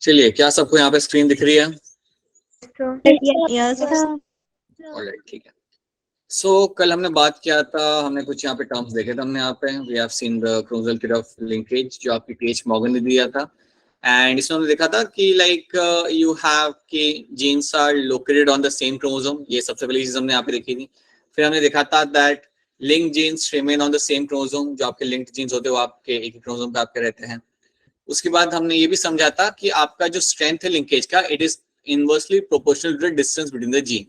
चलिए, क्या सबको यहाँ पे स्क्रीन दिख रही है? Yes, sir. ऑलराइट, ठीक है। सो कल हमने बात किया था, हमने कुछ यहाँ पे टर्म्स देखे थे हमने यहाँ पे। We have seen the chromosomal period of linkage जो आपकी टीएच मॉर्गन ने दिया था, एंड इसमें हमने देखा था कि लाइक यू हैव के genes are located on the same chromosome. ये सबसे पहली चीज हमने यहाँ पे देखी थी। फिर हमने देखा था that link genes remain on the same chromosome. जो आपके लिंक्ड जीन्स होते हैं वो आपके एक ही क्रोमोसोम पे आपके रहते हैं। उसके बाद हमने ये भी समझा था कि आपका जो स्ट्रेंथ है लिंकेज का, it is inversely proportional to the distance between the gene.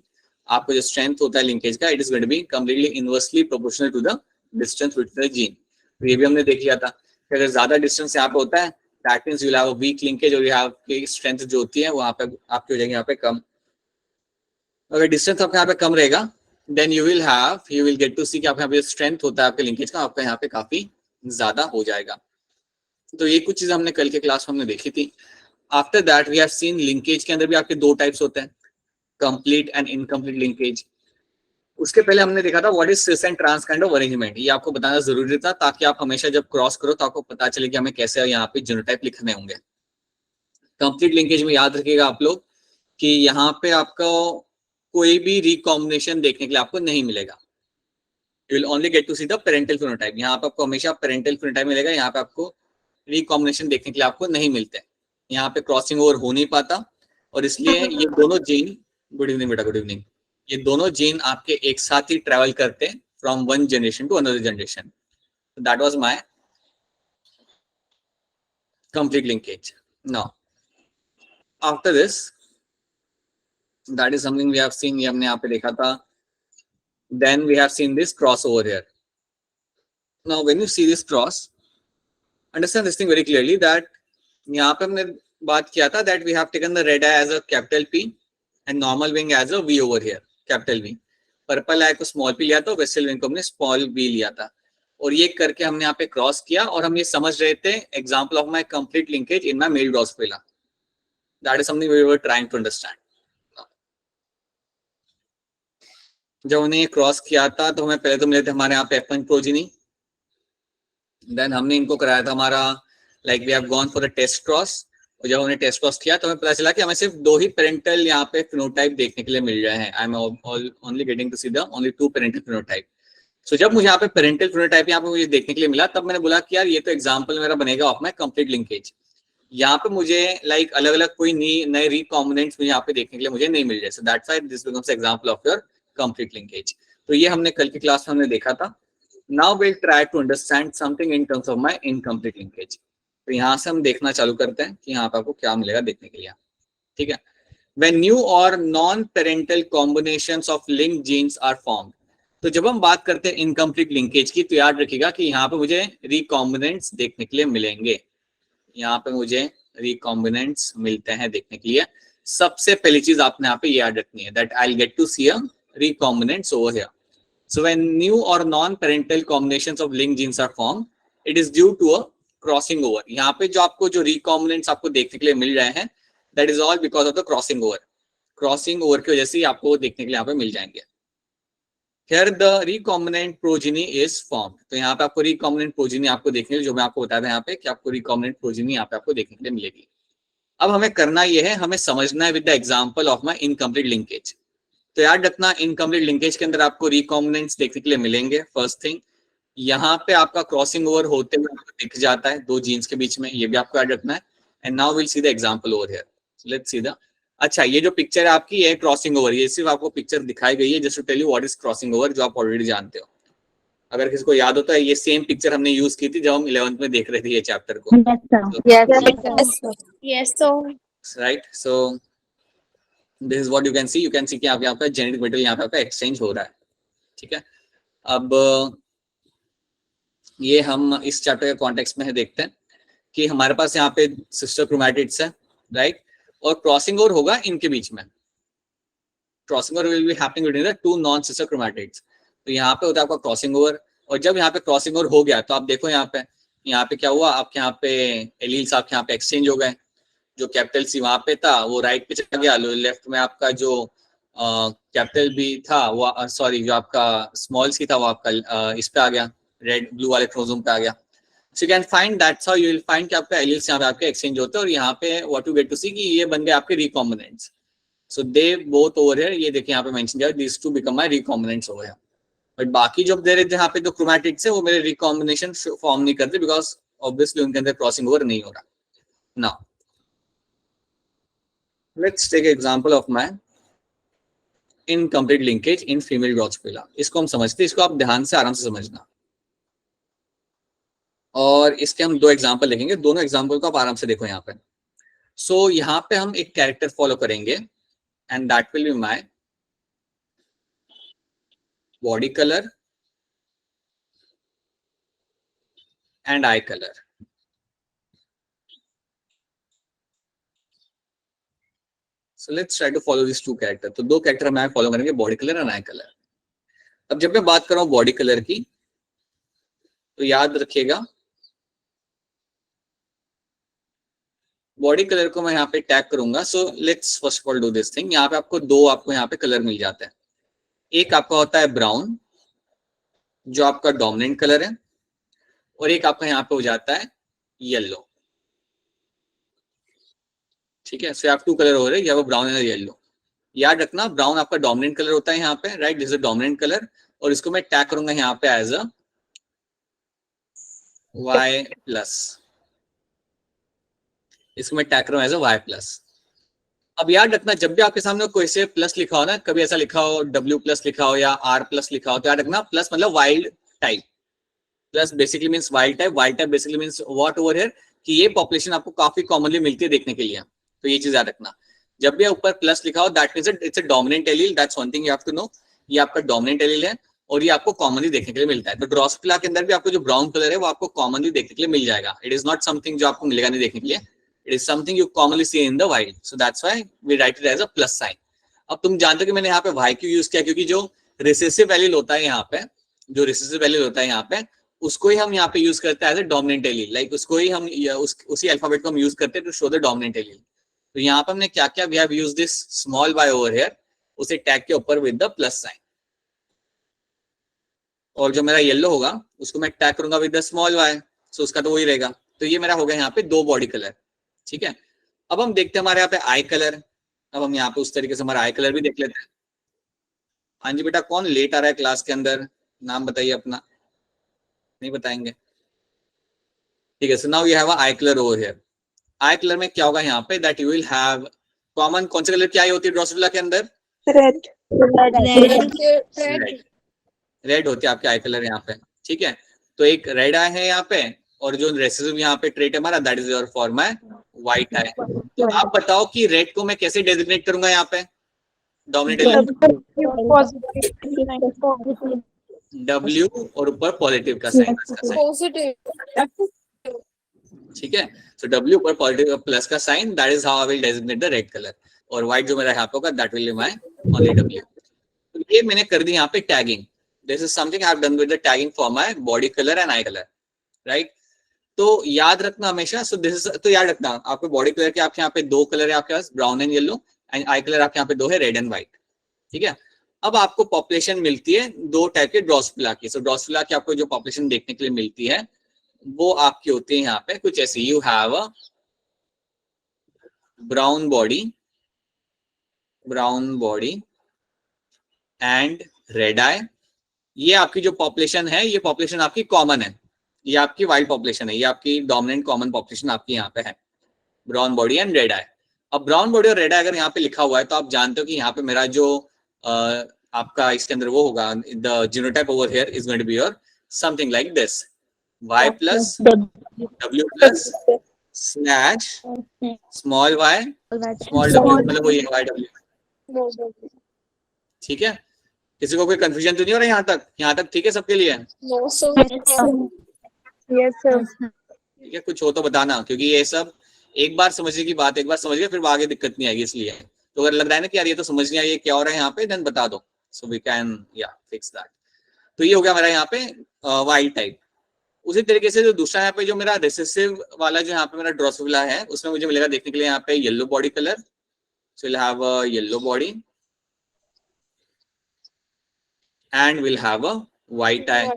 आपको जो स्ट्रेंथ होता है लिंकेज का, it is going to be completely inversely proportional to the distance between the gene. तो ये भी हमने देख लिया था कि अगर ज्यादा डिस्टेंस यहाँ पे होता है, that means you will have a weak linkage और यू हैव की स्ट्रेंथ जो होती है वहां पे आपकी हो जाएगी यहाँ पे कम। अगर डिस्टेंस आपका यहाँ पे कम रहेगा, then you will get to see कि आपका यहाँ पे स्ट्रेंथ होता है आपके लिंकेज का, आपका यहाँ पे काफी ज्यादा हो जाएगा। तो ये कुछ चीजें हमने कल के क्लास में हमने देखी थी। After that we have seen linkage के अंदर भी आपके दो टाइप्स होते हैं, कंप्लीट एंड इनकम्प्लीट लिंकेज। उसके पहले हमने देखा था what is cis and trans kind of arrangement. ये आपको बताना जरूरी था ताकि आप हमेशा जब क्रॉस करो तो आपको पता चले कि हमें कैसे यहाँ पे जीनोटाइप लिखने होंगे। कंप्लीट लिंकेज में याद रखिएगा आप लोग कि यहाँ पे आपको कोई भी रिकॉम्बिनेशन देखने के लिए आपको नहीं मिलेगा। You will only get to see the parental phenotype. यहाँ पे आपको हमेशा पेरेंटल फिनोटाइप मिलेगा। यहाँ पे आपको रिकॉम्बिनेशन देखने के लिए आपको नहीं मिलते। यहाँ पे क्रॉसिंग ओवर हो नहीं पाता और इसलिए ये दोनों जीन, गुड इवनिंग बेटा, गुड इवनिंग, ये दोनों जीन आपके एक साथ ही ट्रेवल करते हैं from one generation to another generation. That was my complete linkage. Now after this, that is something we have seen, ये हमने यहाँ पे देखा था। Then we have seen this cross over here. Now when you see this cross, understand this thing very clearly that यहाँ पे हमने बात किया था that we have taken the red eye as a capital P and normal wing as a V over here, capital V. Purple eye को small P लिया था, वेस्टल wing को हमने स्मॉल वी लिया था। और ये करके हमने यहाँ पे क्रॉस किया और हम ये समझ रहे थे example of my complete linkage in my male drosophila. That is something we were trying to understand. जब हमने ये क्रॉस किया था तो हमें पहले तो मिले थे हमारे यहाँ पे F1 प्रोजिनी। देन हमने इनको कराया था हमारा like we have gone for a test cross. और जब हमने टेस्ट क्रॉस किया तो हमें पता चला कि हमें सिर्फ दो ही पेरेंटल यहाँ पे फिनोटाइप देखने के लिए मिल रहे हैं। I am only getting to see the only two parental phenotype. So जब मुझे यहाँ पे पेरेंटल फिनोटाइप यहाँ पे मुझे देखने के लिए मिला, तब मैंने बोला कि यार ये तो एग्जांपल मेरा बनेगा ऑफ माय कंप्लीट लिंकेज। यहाँ पे मुझे लाइक अलग अलग कोई नए रिकॉम्बिनेंट्स मुझे यहाँ पे देखने के लिए मुझे नहीं मिल रहे। सो that's why this becomes example of your complete linkage. तो ये हमने कल की क्लास में हमने देखा था। Now we'll try to understand something in terms of my incomplete linkage. तो यहाँ से हम देखना चालू करते हैं कि यहाँ पे आपको क्या मिलेगा देखने के लिए। ठीक है, when new or non-parental combinations of linked genes are formed. तो जब हम बात करते हैं इनकम्प्लीट लिंकेज की, तो याद रखिएगा कि यहाँ पे मुझे रिकॉम्बिनेंट्स देखने के लिए मिलेंगे। यहाँ पे मुझे रिकॉम्बिनेंट्स मिलते हैं देखने के लिए। सबसे पहली चीज आपने यहाँ पे याद रखनी है that I will get to see a recombinants over here. So when new or non-parental combinations of linked genes are formed, it is due to a crossing over. यहाँ पे जो आपको जो recombinants आपको देखने के लिए मिल रहे हैं, that is all because of the crossing over. Crossing over की वजह से आपको देखने के लिए यहाँ पे मिल जाएंगे. Here the recombinant progeny is formed. तो यहाँ पे आपको recombinant progeny आपको देखने के लिए, जो मैं आपको बताया था यहाँ पे कि आपको recombinant progeny यहाँ पे आपको देखने के लिए मिलेगी. अब हमें करना ये है, हमें समझना है with the example of my incomplete linkage. तो याद रखना इनकम्प्लीट लिंकेज के अंदर आपको रिकॉम्बिनेंट्स देखने के लिए मिलेंगे। फर्स्ट थिंग, यहाँ पे आपका क्रॉसिंग ओवर होते हुए आपको दिख जाता है दो जीन्स के बीच में, ये भी आपको याद रखना है। And now will see the example over here. Let's see the, अच्छा ये जो पिक्चर है आपकी, ये क्रॉसिंग ओवर, ये सिर्फ आपको पिक्चर दिखाई गई है just to tell you what is crossing over, जो आप ऑलरेडी जानते हो। अगर किसी को याद होता है, ये सेम पिक्चर हमने यूज की थी जब हम 11th में देख रहे थे ये चैप्टर को। Yes, sir. Right, so this is what you can see कि आप यहाँ पे जेनेटिक मटेरियल यहाँ पे आपका एक्सचेंज हो रहा है। ठीक है, अब ये हम इस चैप्टर के कॉन्टेक्स्ट में है देखते हैं कि हमारे पास यहाँ पे सिस्टर क्रोमैटिड्स है, राइट, और क्रॉसिंग ओवर होगा इनके बीच में। Crossing over will be happening between the two non sister chromatids. तो यहाँ पे होता है आपका क्रॉसिंग ओवर, और जब यहाँ पे क्रॉसिंग ओवर हो गया तो आप देखो यहाँ पे क्या हुआ, आपके यहाँ पे एलील्स आपके यहाँ पे एक्सचेंज हो गए। जो कैपिटल सी वहां पे था वो राइट पे चला गया, लेफ्ट में आपका जो कैपिटल बी था वो, सॉरी, जो आपका स्मॉल सी था वो आपका इस पे आ गया, रेड ब्लू वाले क्रोमोसोम पे आ गया। So you can find, that's how you will find कि आपका एलिल्स यहाँ पे आपके एक्सचेंज होते हैं और यहाँ पे what you get to see कि ये बन गए आपके recombinants. So they both over here, ये देखिए यहाँ पे मेंशन किया, these two become my recombinants over here. But बाकी जो देर यहाँ पे जो क्रोमैटिड्स है वो मेरे रिकॉम्बिनेशन फॉर्म नहीं करते बिकॉज ऑब्वियसली उनके अंदर क्रॉसिंग ओवर नहीं हो रहा. Now let's take example of my incomplete linkage in female drosophila. इसको हम समझते हैं, इसको आप ध्यान से आराम से समझना. और इसके हम दो एग्जांपल लिखेंगे, दोनों एग्जांपल को आप आराम से देखो यहाँ पे. सो यहाँ पे हम एक कैरेक्टर फॉलो करेंगे and that will be my body colour and eye colour. So let's try to follow these two character. तो दो कैरेक्टर हम फॉलो करेंगे, body colour and eye colour. अब जब मैं बात कर रहा हूँ बॉडी कलर की तो याद रखिएगा बॉडी कलर को मैं यहाँ पे टैग करूंगा. So let's first of all do this thing. यहाँ पे आपको दो आपको यहाँ पे कलर मिल जाता है. एक आपका होता है ब्राउन जो आपका डोमिनेंट कलर है और एक आपका यहाँ पे हो जाता है येलो. ठीक है, सो आप टू कलर हो रहे हैं, या वो ब्राउन है येलो. याद रखना ब्राउन आपका डोमिनेंट कलर होता है यहाँ पे, right, this is dominant colour. और इसको मैं टैग करूंगा यहाँ पे एज अ Y प्लस. इसको मैं टैग करूंगा एज अ Y प्लस. अब याद रखना जब भी आपके सामने कोई से प्लस लिखा हो ना, कभी ऐसा लिखा हो W प्लस लिखा हो या R प्लस लिखा हो, तो याद रखना प्लस मतलब wild type. Plus basically means wild type. Wild type basically means what over here कि ये पॉपुलेशन आपको काफी कॉमनली मिलती है देखने के लिए. तो ये चीज याद रखना, जब भी ऊपर प्लस लिखा हो that means it's a dominant allele. That's one thing you have to know. ये आपका डोमिनेंट एलील है और ये आपको कॉमनली देखने के लिए मिलता है. तो ड्रोसोफिला के अंदर भी आपको जो ब्राउन कलर है वो आपको कॉमनली देखने के लिए मिल जाएगा. इट इज नॉट समथिंग जो आपको मिलेगा नहीं देखने के लिए. It is something you commonly see in the wild. So that's why we write it as a plus sign. अब तुम जानते हो कि मैंने यहाँ पे वाई क्यों यूज किया, क्योंकि जो रिसेसिव एलील होता है यहाँ पे, जो रिसेसिव एलील होता है यहाँ पे, उसको ही हम यहाँ पे यूज करते हैं as a dominant allele. Like उसको ही हम उसी अल्फाबेट को हम यूज करते हैं to show the dominant allele. तो यहाँ पर हमने क्या किया, we have used this small y over here, उसे टैग के ऊपर विद द प्लस साइन. और जो मेरा येलो होगा उसको मैं टैग करूंगा विद द स्मॉल y. सो उसका तो वही रहेगा. तो ये मेरा हो गया यहाँ पे दो बॉडी कलर. ठीक है, अब हम देखते हैं हमारे यहाँ पे आई कलर. अब हम यहाँ पे उस तरीके से हमारा आई कलर भी देख लेते हैं. हाँ जी बेटा, कौन लेट आ रहा है क्लास के अंदर, नाम बताइए अपना. नहीं बताएंगे, ठीक है. So now you have a I colour over here. I colour में क्या होगा यहाँ पे, that you will have common. कौन से कलर की आई होती है ड्रोसोफिला के अंदर? रेड. रेड होती है आपके आई कलर यहाँ पे. ठीक है, तो एक रेड आई है यहाँ पे और जो रेसिज्म यहाँ पे ट्रेट है हमारा, that is your for my white eye. तो आप बताओ कि रेड को मैं कैसे डेजिग्नेट करूंगा यहाँ पे डोमिनेंट एलिमेंट? W और ऊपर पॉजिटिव का साइन. ठीक है, सो W ऊपर पॉजिटिव प्लस का sign, that is how I will designate the red colour. और व्हाइट जो मेरा यहाँ पे होगा that will be my only W. तो ये मैंने कर दी यहाँ पे tagging. This is something I have done with the tagging for my body colour and eye colour, right. तो याद रखना हमेशा. सो दिस इज, तो याद रखना आपके बॉडी कलर के आपके यहाँ पे दो कलर है आपके पास, brown and yellow, and eye colour आपके यहाँ पे दो है, रेड एंड व्हाइट. ठीक है, अब आपको पॉपुलेशन मिलती है दो टाइप के ड्रोसोफिला की. सो ड्रोसोफिला की आपको जो पॉपुलेशन देखने के लिए मिलती है वो आपकी होती है यहाँ पे कुछ ऐसी. You have a brown body and red eye. ये आपकी जो पॉपुलेशन है, ये पॉपुलेशन आपकी कॉमन है, ये आपकी वाइल्ड पॉपुलेशन है, ये आपकी डोमिनेंट कॉमन पॉपुलेशन आपकी यहाँ पे है, ब्राउन बॉडी एंड रेड आई. अब ब्राउन बॉडी और रेड आई अगर यहाँ पे लिखा हुआ है तो आप जानते हो कि यहाँ पे मेरा जो आपका इसके अंदर वो होगा, the genotype over here is going to be your something like this, Y plus W plus slash small y small w, मतलब वो ये YW. ठीक है, किसी को कोई कंफ्यूजन तो नहीं हो रहा यहाँ तक ठीक है सबके लिए? ठीक है, कुछ हो तो बताना, क्योंकि ये सब एक बार समझने की बात, एक बार समझ गए फिर आगे दिक्कत नहीं आएगी. इसलिए तो अगर लग रहा है ना कि यार ये तो समझ नहीं आया ये क्या हो रहा है यहाँ पे, देन बता दो, सो वी कैन या फिक्स दैट. तो ये हो गया मेरा यहाँ पे वाइल्ड टाइप. उसी तरीके से जो दूसरा यहाँ पे जो मेरा रिसेसिव वाला जो यहाँ पे मेरा ड्रोसोफिला है उसमें मुझे मिलेगा देखने के लिए यहाँ पे yellow body colour. So will have a yellow body and will have a white I.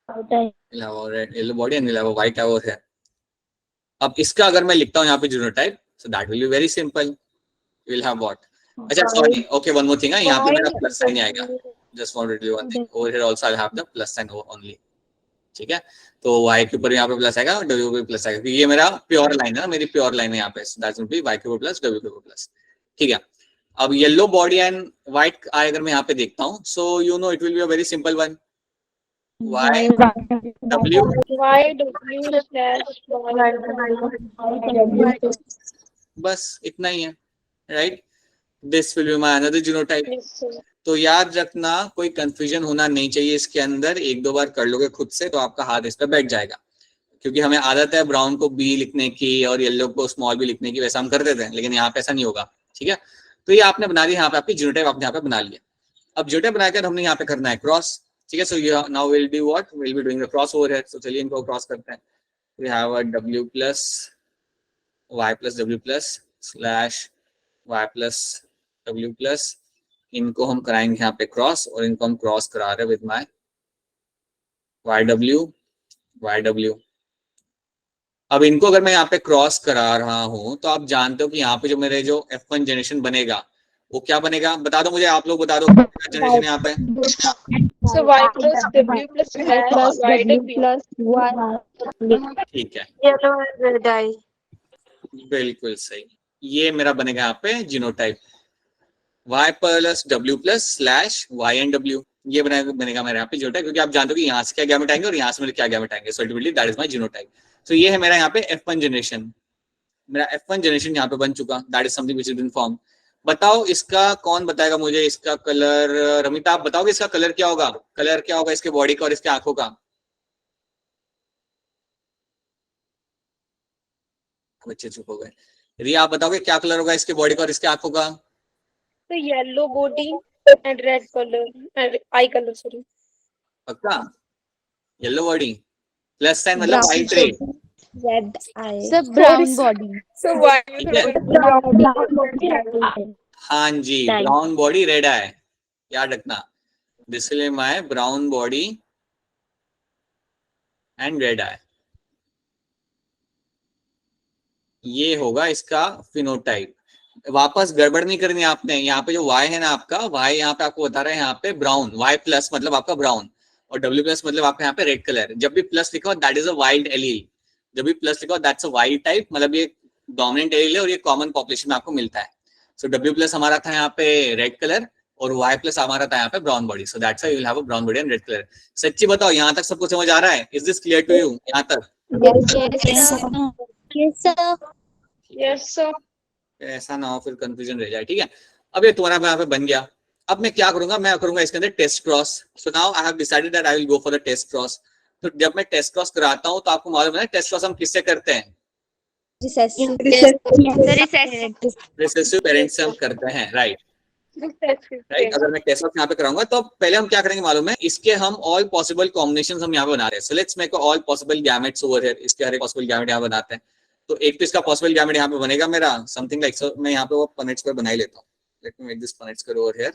we'll have a red yellow body and we'll have a white over here. अब इसका अगर मैं लिखता हूँ यहाँ पे genotype, so that will be very simple. We'll have what? अच्छा sorry, okay one more thing है, यहाँ पे मेरा प्लस साइन आएगा. Just want to do one thing. Over here also I'll have the plus sign only. ठीक है, तो y के ऊपर यहाँ पे प्लस आएगा, w पे प्लस आएगा. ये मेरा प्योर लाइन है ना, मेरी प्योर लाइन है यहाँ पे. That will be y के ऊपर प्लस w के ऊपर प्लस. ठीक है, अब येलो बॉडी एंड व्हाइट आई अगर मैं यहाँ पे देखता हूँ, so you know it will be a very simple one. y w बस इतना ही है, right. This will be my another genotype. तो याद रखना, कोई कंफ्यूजन होना नहीं चाहिए इसके अंदर. एक दो बार कर लोगे खुद से तो आपका हाथ इस पे बैठ जाएगा, क्योंकि हमें आदत है ब्राउन को बी लिखने की और येलो को स्मॉल बी लिखने की, वैसा हम कर देते हैं, लेकिन यहाँ पे ऐसा नहीं होगा. ठीक है, तो ये आपने बना दिया, यहाँ पे आपकी जीनोटाइप आपने यहाँ पे बना लिया. अब जीनोटाइप बनाकर हमने यहाँ पे करना है क्रॉस. ठीक है, so now will be what, will be doing the cross over here. So चलिए इनको क्रॉस करते हैं. We have a w plus y plus w plus slash y plus w plus. इनको हम कराएंगे यहाँ पे क्रॉस, और इनको हम क्रॉस करा रहे हैं विद माय yw. अब इनको अगर मैं यहाँ पे क्रॉस करा रहा हूं तो आप जानते हो कि यहाँ पे जो मेरे जो F1 जनरेशन बनेगा वो क्या बनेगा, बता दो मुझे, आप लोग बता दो जनरेशन यहाँ पे. So y plus w plus y plus y. ठीक है, Yellow and red eye. बिल्कुल सही. ये मेरा बनेगा यहाँ पे genotype. y plus w plus slash y and w, ये बनेगा मेरे यहाँ पे जीनोटाइप, क्योंकि आप जानते हो कि यहाँ से क्या गैमेट आएंगे और यहाँ से मेरे क्या गैमेट आएंगे. So ultimately that is my genotype. तो ये है मेरा यहाँ पे F1 जनरेशन. मेरा F1 जनरेशन यहाँ पे बन चुका. That is something which is in form. बताओ इसका कौन बताएगा मुझे इसका कलर. रमिता आप बताओगे इसका कलर क्या होगा, कलर क्या होगा इसके बॉडी का और इसके आंखों का. बच्चे चुप हो गए. रिया आप बताओगे क्या कलर होगा इसके बॉडी का और इसके आंखों का. So yellow body and red color and eye color. Sorry. पक्का. येलो बॉडी प्लस साइन मतलब white red. Red eye. So brown body. So white. ठीक है, हाँ जी, ब्राउन बॉडी रेड आई. याद रखना, this will be my brown body and red eye. ये होगा इसका फिनोटाइप. वापस गड़बड़ नहीं करनी आपने. यहाँ पे जो y है ना आपका, y यहाँ पे आपको बता रहे हैं यहाँ पे ब्राउन. y प्लस मतलब आपका ब्राउन और w प्लस मतलब आपका यहाँ पे रेड कलर. जब भी प्लस लिखा हो that is a wild allele. जब भी प्लस लिखा हो दैट्स अ वाइल्ड टाइप, मतलब ये डोमिनेंट एलील है और ये कॉमन पॉपुलेशन में आपको मिलता है. सो w प्लस हमारा था यहाँ पे रेड कलर और y प्लस हमारा था यहाँ पे brown body. So that's why you will have a brown body and red colour. सच्ची बताओ यहाँ तक सबको समझ आ रहा है? Is this clear to you यहाँ तक? Yes sir. ऐसा ना हो फिर कंफ्यूजन रह जाए. ठीक है, अब ये तुम्हारा यहाँ पे बन गया. अब मैं क्या करूंगा, मैं करूंगा इसके अंदर test cross. So now I have decided that I will go for the test cross. तो जब मैं टेस्ट क्रॉस कराता हूँ तो आपको मालूम है टेस्ट क्रॉस हम किससे करते हैं? रिसेसिव पेरेंट्स से हम करते हैं, राइट. राइट, अगर मैं टेस्ट क्रॉस यहाँ पे कराऊंगा तो पहले हम क्या करेंगे मालूम है, इसके हम ऑल पॉसिबल कॉम्बिनेशंस हम यहाँ पे बना रहे हैं. So let's make all possible gametes over here. इसके हर एक पॉसिबल गैमेट यहाँ बनाते हैं. तो एक तो इसका पॉसिबल गैमेट यहाँ पे बनेगा मेरा समथिंग लाइक, सो मैं यहाँ पे वो पनेट स्क्वायर बना ही लेता हूँ. Let me make this Punnett square over here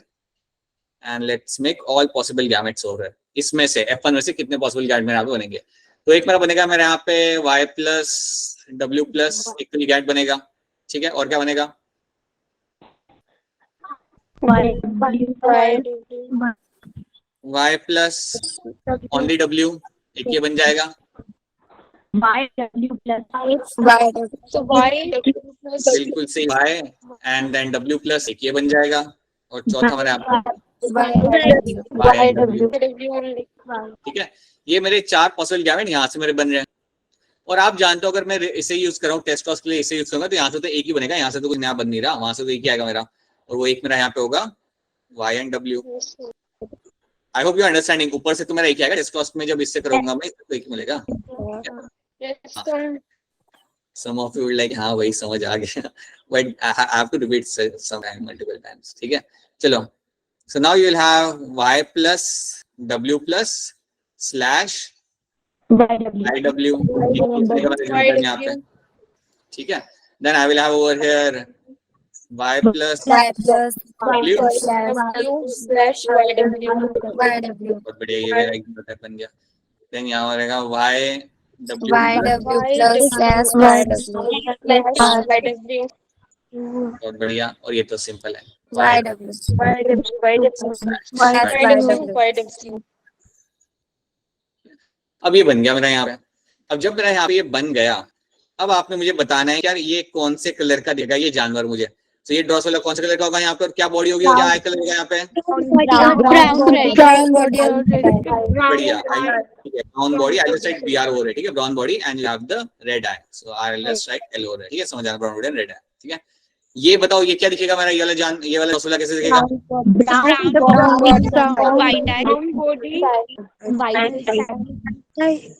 and let's make all possible gametes over here. इसमें से F1 में से कितने पॉसिबल गैमेट मेरे यहाँ पे बनेंगे. तो एक मेरा बनेगा मेरे यहाँ पे y प्लस w प्लस एक तो गैमेट बनेगा. ठीक है, और क्या बनेगा? y प्लस ओनली w, एक ये बन जाएगा. बिल्कुल सही, y and then w plus एक ये बन जाएगा. और चौथा हमारे यहाँ ठीक है. ये मेरे 4 पॉसिबल गैमेट यहाँ से मेरे बन रहे हैं. और आप जानते हो अगर मैं इसे यूज कर रहा हूँ टेस्ट क्रॉस के लिए, इसे यूज करूंगा तो यहाँ से तो एक ही बनेगा. यहाँ से तो कुछ नया बन नहीं रहा, वहां से तो एक ही आएगा मेरा. और वो एक मेरा यहाँ पे होगा y and w. I hope you understanding. ऊपर से तो मेरा एक ही आएगा. टेस्ट क्रॉस में जब इससे करूंगा मैं तो एक मिलेगा. Some of you will like हाँ वही समझ आ गया. But I have to repeat sometime multiple times. ठीक है, चलो. So now you will have y plus w plus slash yw. ठीक है. Then I will have over here y plus w slash yw. बहुत बढ़िया, ये मेरा एक बन गया. देन यहाँ रहेगा y w YW YW plus YW. बहुत बढ़िया, और ये तो सिंपल है YW. YW. अब ये बन गया मेरा यहाँ पे। अब जब मेरा यहाँ पे ये बन गया, अब आपने मुझे बताना है यार ये कौन से कलर का देगा ये जानवर मुझे। तो ये ड्रॉस वाला कौन सा कलर का होगा यहाँ पे, और क्या बॉडी होगी और क्या आई कलर होगा यहाँ पे? बढ़िया, brown body, I just right BR over है, ठीक है, brown body and you have the red I, so I just right L over है, ठीक है, समझ आना, ब्राउन बॉडी एंड रेड आई, ठीक है। ये बताओ ये क्या दिखेगा मेरा, ये वाला ये वाला ड्रॉस वाला कैसे दिखेगा?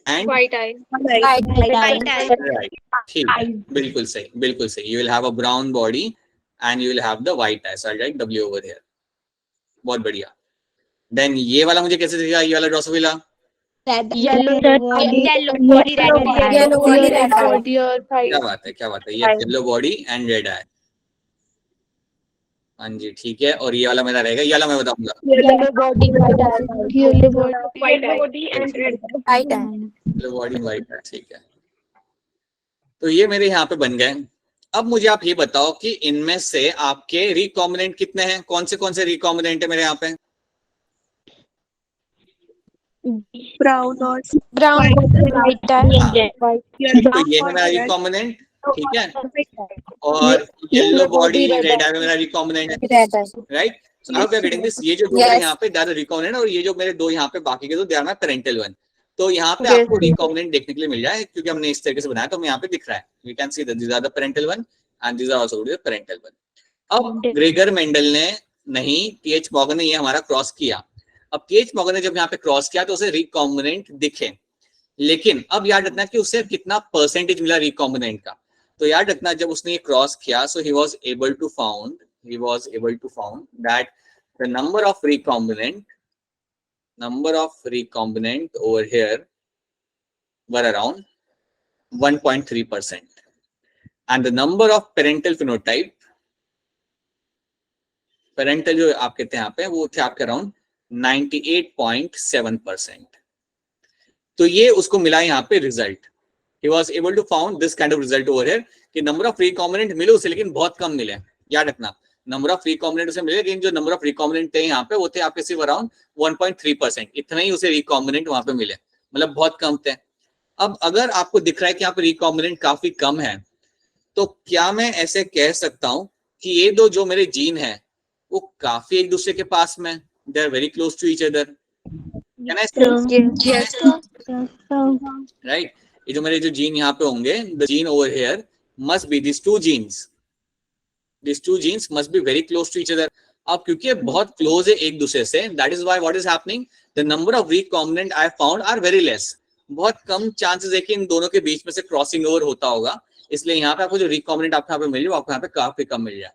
And White eye. राइट, ठीक है, बिल्कुल सही, बिल्कुल सही। You will have a brown body and you will have the white eye, so I right W over here. बहुत बढ़िया। देन ये वाला मुझे कैसे दिखेगा, ये वाला ड्रोसोफिला? Yellow body, क्या बात है, क्या बात है, ये येलो बॉडी एंड रेड आई। हाँ जी, ठीक है, और ये वाला मेरा रहेगा, ये वाला मैं बताऊंगा। yellow body, white body and red. Yellow body white eye, ठीक है। तो ये मेरे यहाँ पे बन गए। अब मुझे आप ये बताओ कि इनमें से आपके रिकॉम्बिनेंट कितने हैं, कौन से रिकॉम्बिनेंट है मेरे यहाँ पे? Brown or white eye. तो ये है मेरा रिकॉम्बिनेंट, ठीक है, और येलो बॉडी रेड आई में मेरा रिकॉम्बिनेंट है, right. So now we are getting this, ये जो दो है यहाँ पे दे आर रिकॉम्बिनेंट, और ये जो मेरे दो यहाँ पे बाकी के दो they are my parental one. तो यहाँ पे आपको रिकॉम्बिनेंट देखने के लिए मिल जाए, क्योंकि हमने इस तरीके से बनाया, तो यहाँ पे दिख रहा है, we can see that these are the parental one and these are also the parental one. अब ग्रेगर मेंडल ने नहीं, TH मॉर्गन ने ये हमारा क्रॉस किया। अब TH मॉर्गन ने जब यहाँ पे क्रॉस किया तो उसे रिकॉम्बिनेंट दिखे, लेकिन अब याद रखना कि उसे कितना परसेंटेज मिला रिकॉम्बिनेंट का। तो याद रखना जब उसने ये क्रॉस किया, सो he was able to found that the number of recombinant over here were around 1.3%, and the number of parental phenotype, parental जो आप कहते हैं यहाँ पे, वो थे आपके अराउंड 98.7%। तो ये उसको मिला यहाँ पे result, he was able to found this kind of result over here कि नंबर ऑफ रिकॉम्बिनेंट मिले उसे, लेकिन बहुत कम मिले। याद रखना नंबर ऑफ रिकॉम्बिनेंट उसे मिले, लेकिन जो नंबर ऑफ रिकॉम्बिनेंट थे यहाँ पे वो थे आपके सिर्फ अराउंड 1.3%, इतना ही उसे रिकॉम्बिनेंट वहां पे मिले, मतलब बहुत कम थे। अब अगर आपको दिख रहा है कि यहाँ पे रिकॉम्बिनेंट काफी कम है, तो क्या मैं ऐसे कह सकता हूँ कि ये दो जो मेरे जीन है वो काफी एक दूसरे के पास में, they are very close to each other, can I say? Right, ये जो मेरे जो जीन यहाँ पे होंगे, the gene over here must be this two genes must be very close to each other. अब क्योंकि ये बहुत क्लोज है एक दूसरे से, that is why what is happening, the number of recombinant I found are very less. बहुत कम चांसेस है कि इन दोनों के बीच में से क्रॉसिंग ओवर होता होगा, इसलिए यहाँ पे आपको जो रिकॉम्बिनेंट आपको यहाँ पे मिल जाए, आपको यहाँ पे काफी कम मिल जाए।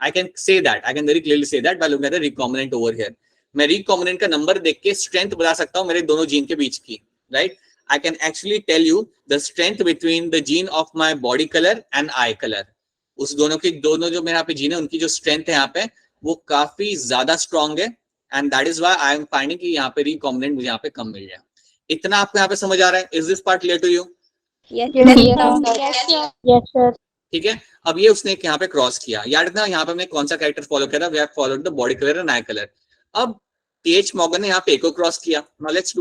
I can say that, I can very clearly say that by looking at the recombinant over here. मैं recombinant का नंबर देख के स्ट्रेंथ बता सकता हूँ मेरे दोनों जीन के बीच की, right? I can actually tell you the strength between the gene of my body color and eye color. उस दोनों जो मेरे यहाँ पे जीन है उनकी जो स्ट्रेंथ है यहाँ पे वो काफी ज्यादा स्ट्रॉन्ग है, and that is why I am finding कि यहाँ पे recombinant मुझे यहाँ पे कम मिल जाए। इतना आपको यहाँ पे समझ आ रहा है? Is this part clear to you? Yes, sir. ठीक है, अब ये उसने यहाँ पे क्रॉस किया, याद रखना यहाँ पे हमने कौन सा कैरेक्टर फॉलो किया था, we have followed the body colour and eye colour. अब TH मॉर्गन ने यहाँ पे एको क्रॉस किया, now let's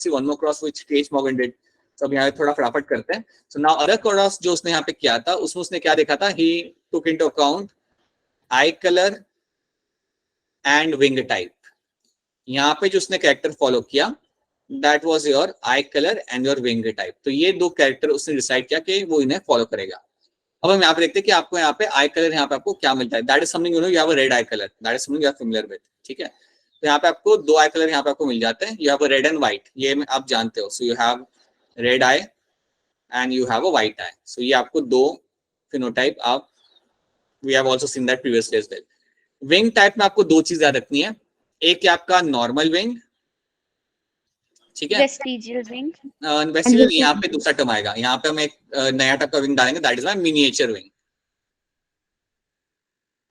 see one more cross which TH Morgan did. तो अब यहाँ थोड़ा फटाफट करते हैं। सो नाउ अदर क्रॉस जो उसने यहाँ पे किया था, उसमें उसने क्या देखा था, he took into account eye colour and wing type. यहाँ पे जो उसने कैरेक्टर फॉलो किया that was your eye colour and your wing type. तो ये दो कैरेक्टर उसने डिसाइड किया कि वो इन्हें फॉलो करेगा। अब हम यहाँ पे देखते हैं कि आपको यहाँ पे आई कलर यहाँ पे आपको क्या मिलता है, that is something you know, you have a red eye colour, that is something you are familiar with, ठीक है। तो यहाँ पे आपको दो आई कलर यहाँ पे आपको मिल जाते हैं, you have a red and white, ये आप जानते हो। So you have red eye and you have a white eye, so ये आपको दो फिनोटाइप आप, we have also seen that previously as well. Wing type में आपको दो चीज याद रखनी है, एक है आपका नॉर्मल विंग, ठीक है, Vestigial wing. वेस्टिजियल यहाँ पे दूसरा टर्म आएगा, यहाँ पे हम एक नया टाइप का विंग डालेंगे, that is my miniature wing.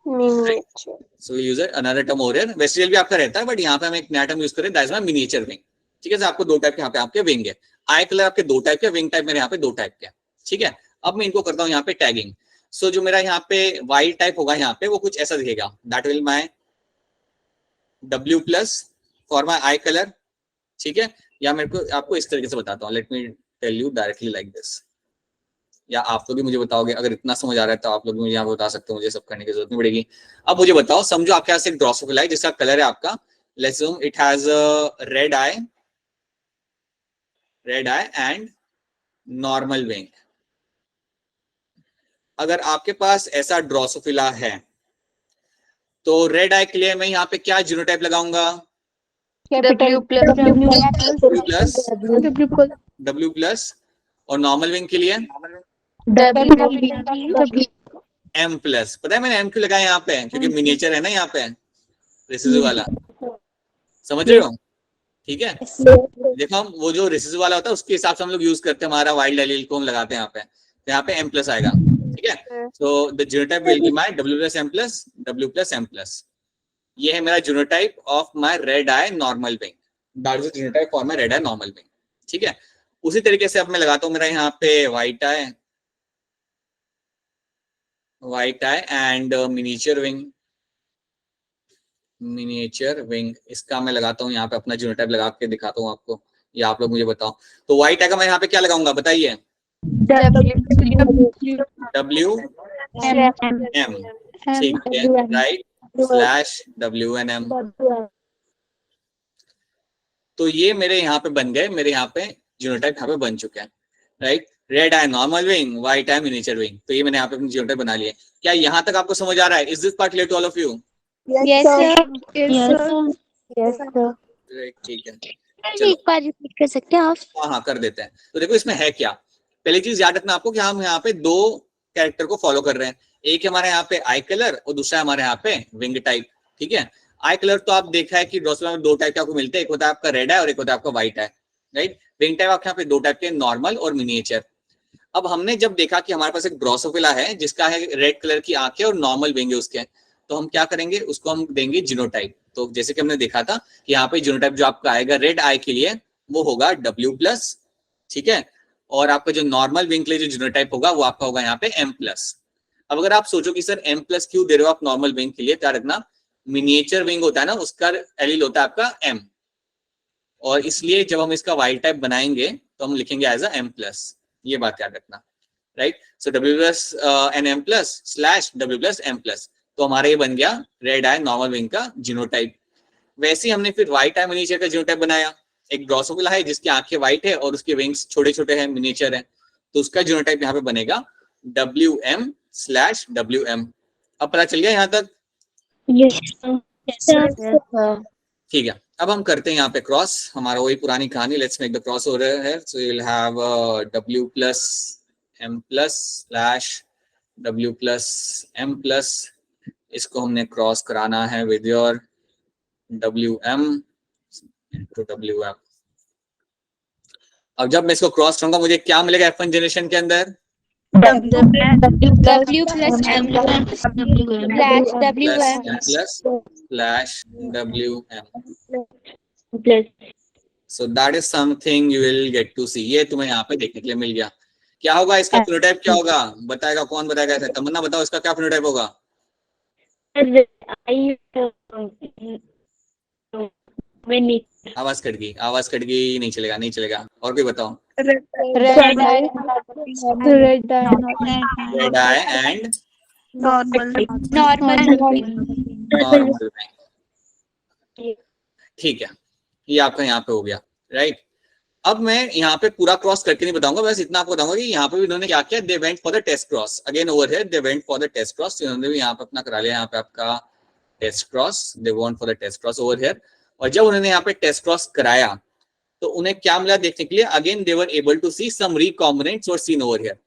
Miniature. So we use another term over here. Vestigial भी आपका रहता है, बट यहाँ पे हम एक नया टर्म यूज करें, that is my miniature wing, ठीक है, आपको दो टाइप के यहाँ पे आपके विंग है, आई कलर आपके दो टाइप के, विंग टाइप मेरे यहाँ पे दो टाइप के, ठीक है। अब मैं इनको करता हूँ यहाँ पे टैगिंग। सो जो मेरा यहाँ पे वाई टाइप होगा यहाँ पे वो कुछ ऐसा दिखेगा, that will my W plus for my I colour, ठीक है। या मेरे को आपको इस तरीके से बताता हूँ, let me tell you directly like this, या आप लोग भी मुझे बताओगे, अगर इतना समझ आ रहा है तो आप लोग मुझे यहाँ बता सकते हो, मुझे सब करने की जरूरत नहीं पड़ेगी। अब मुझे बताओ, समझो आपके पास एक ड्रोसोफिला है जिसका कलर है आपका, let's assume it has red eye and normal wing. अगर आपके पास ऐसा ड्रोसोफिला है तो रेड आई के लिए मैं यहाँ पे क्या जीनोटाइप लगाऊंगा, W plus W प्लस, और नॉर्मल विंग के लिए W M प्लस। पता है मैंने M क्यों लगाया यहाँ पे, क्योंकि मिनिएचर है ना यहाँ पे रिसेसिव वाला, समझ रहे हो, ठीक है। देखो हम वो जो रिसेसिव वाला होता है उसके हिसाब से हम लोग यूज करते हैं, हमारा वाइल्ड एलील को हम लगाते हैं यहाँ पे, तो यहाँ पे M प्लस आएगा, ठीक है। So the genotype will be my W plus M plus, W plus M plus. ये है मेरा genotype of my red eye normal wing, that is the genotype for my red eye normal wing, ठीक है। उसी तरीके से अब मैं लगाता हूँ मेरा यहाँ पे white I and miniature wing, इसका मैं लगाता हूँ यहाँ पे अपना जीनोटाइप लगा के दिखाता हूँ आपको, या आप लोग मुझे बताओ। तो वाइट आई का मैं यहाँ पे क्या लगाऊंगा बताइए, W M, ठीक है, right, slash W N M। तो ये मेरे यहाँ पे बन गए, मेरे यहाँ पे जीनोटाइप यहाँ पे बन चुके हैं, right. Red eye normal wing, white eye miniature wing, तो ये मैंने यहाँ पे अपनी जीनोटाइप बना लिया। क्या यहाँ तक आपको समझ आ रहा है? Is this part clear to all of you? Yes sir. Yes sir. ठीक है, चलो एक बार रिपीट कर सकते हैं आप? हाँ कर देते हैं। तो देखो इसमें है क्या, पहली चीज याद रखना आपको कि हम यहाँ पे दो कैरेक्टर को फॉलो कर रहे हैं, एक हमारे यहाँ पे आई कलर और दूसरा हमारे यहाँ पे विंग टाइप, ठीक है। आई कलर तो आप देखा है कि ड्रोसोफिला में दो टाइप के आपको मिलते हैं, एक होता है आपका रेड है और एक होता है आपका व्हाइट है, राइट। विंग टाइप आपके यहाँ पे दो टाइप के, नॉर्मल और मिनिएचर। अब हमने जब देखा कि हमारे पास एक ड्रोसोफिला है जिसका है रेड कलर की आंखें और नॉर्मल विंग है उसके, तो हम क्या करेंगे, उसको हम देंगे जीनोटाइप। तो जैसे कि हमने देखा था कि यहाँ पे जीनोटाइप जो आपका आएगा रेड आई के लिए वो होगा W प्लस, ठीक है, और आपका जो नॉर्मल विंग के लिए जो जीनोटाइप होगा वो आपका होगा यहाँ पे M प्लस। अब अगर आप सोचो कि सर M प्लस क्यों दे रहे हो आप नॉर्मल विंग के लिए, क्या रखना, मिनिएचर विंग होता है ना उसका एलील होता है आपका M, और इसलिए जब हम इसका वाइल्ड टाइप बनाएंगे तो हम लिखेंगे एज अ M प्लस, ये बात याद रखना, right. So W plus and M plus slash W plus M plus, तो हमारा ये बन गया रेड आई नॉर्मल विंग का जीनोटाइप। वैसे ही हमने फिर व्हाइट आई मिनिएचर का जीनोटाइप बनाया, एक ड्रोसोफिला है जिसकी आंखें व्हाइट है और उसके विंग्स छोटे छोटे हैं, मिनिएचर है, तो उसका जीनोटाइप यहाँ पे बनेगा WM स्लैश WM। अब पता चल गया यहाँ तक? Yes sir. ठीक है, अब हम करते हैं यहाँ पे क्रॉस, हमारा वही पुरानी कहानी, let's make the cross over है। So you will have W plus M plus slash W plus M plus, इसको हमने क्रॉस कराना है with your WM into WM। अब जब मैं इसको क्रॉस करूंगा मुझे क्या मिलेगा F1 जनरेशन के अंदर? W plus M slash WM slash WM। So that is something you will get to see। ये तुम्हें यहाँ पे देखने के लिए मिल गया। क्या होगा इसका फिनोटाइप, क्या होगा बताएगा, कौन बताएगा? ऐसा तमन्ना बताओ इसका क्या फिनोटाइप होगा? आवाज कट गई, नहीं चलेगा, नहीं चलेगा, और कोई बताओ। Red eye red eye and normal normal, ठीक है, ये आपका यहाँ पे हो गया, राइट। अब मैं यहाँ पे पूरा क्रॉस करके नहीं बताऊंगा, बस इतना आपको बताऊंगा कि यहाँ पे भी इन्होंने क्या किया, they went for the test cross again over here, they went for the test cross, इन्होंने भी यहाँ पे अपना करा लिया, यहाँ पे आपका test cross, they went for the test cross over here. और जब उन्होंने यहाँ पे टेस्ट क्रॉस कराया तो उन्हें क्या मिला देखने के लिए, again they were able to see some recombinants were seen over here,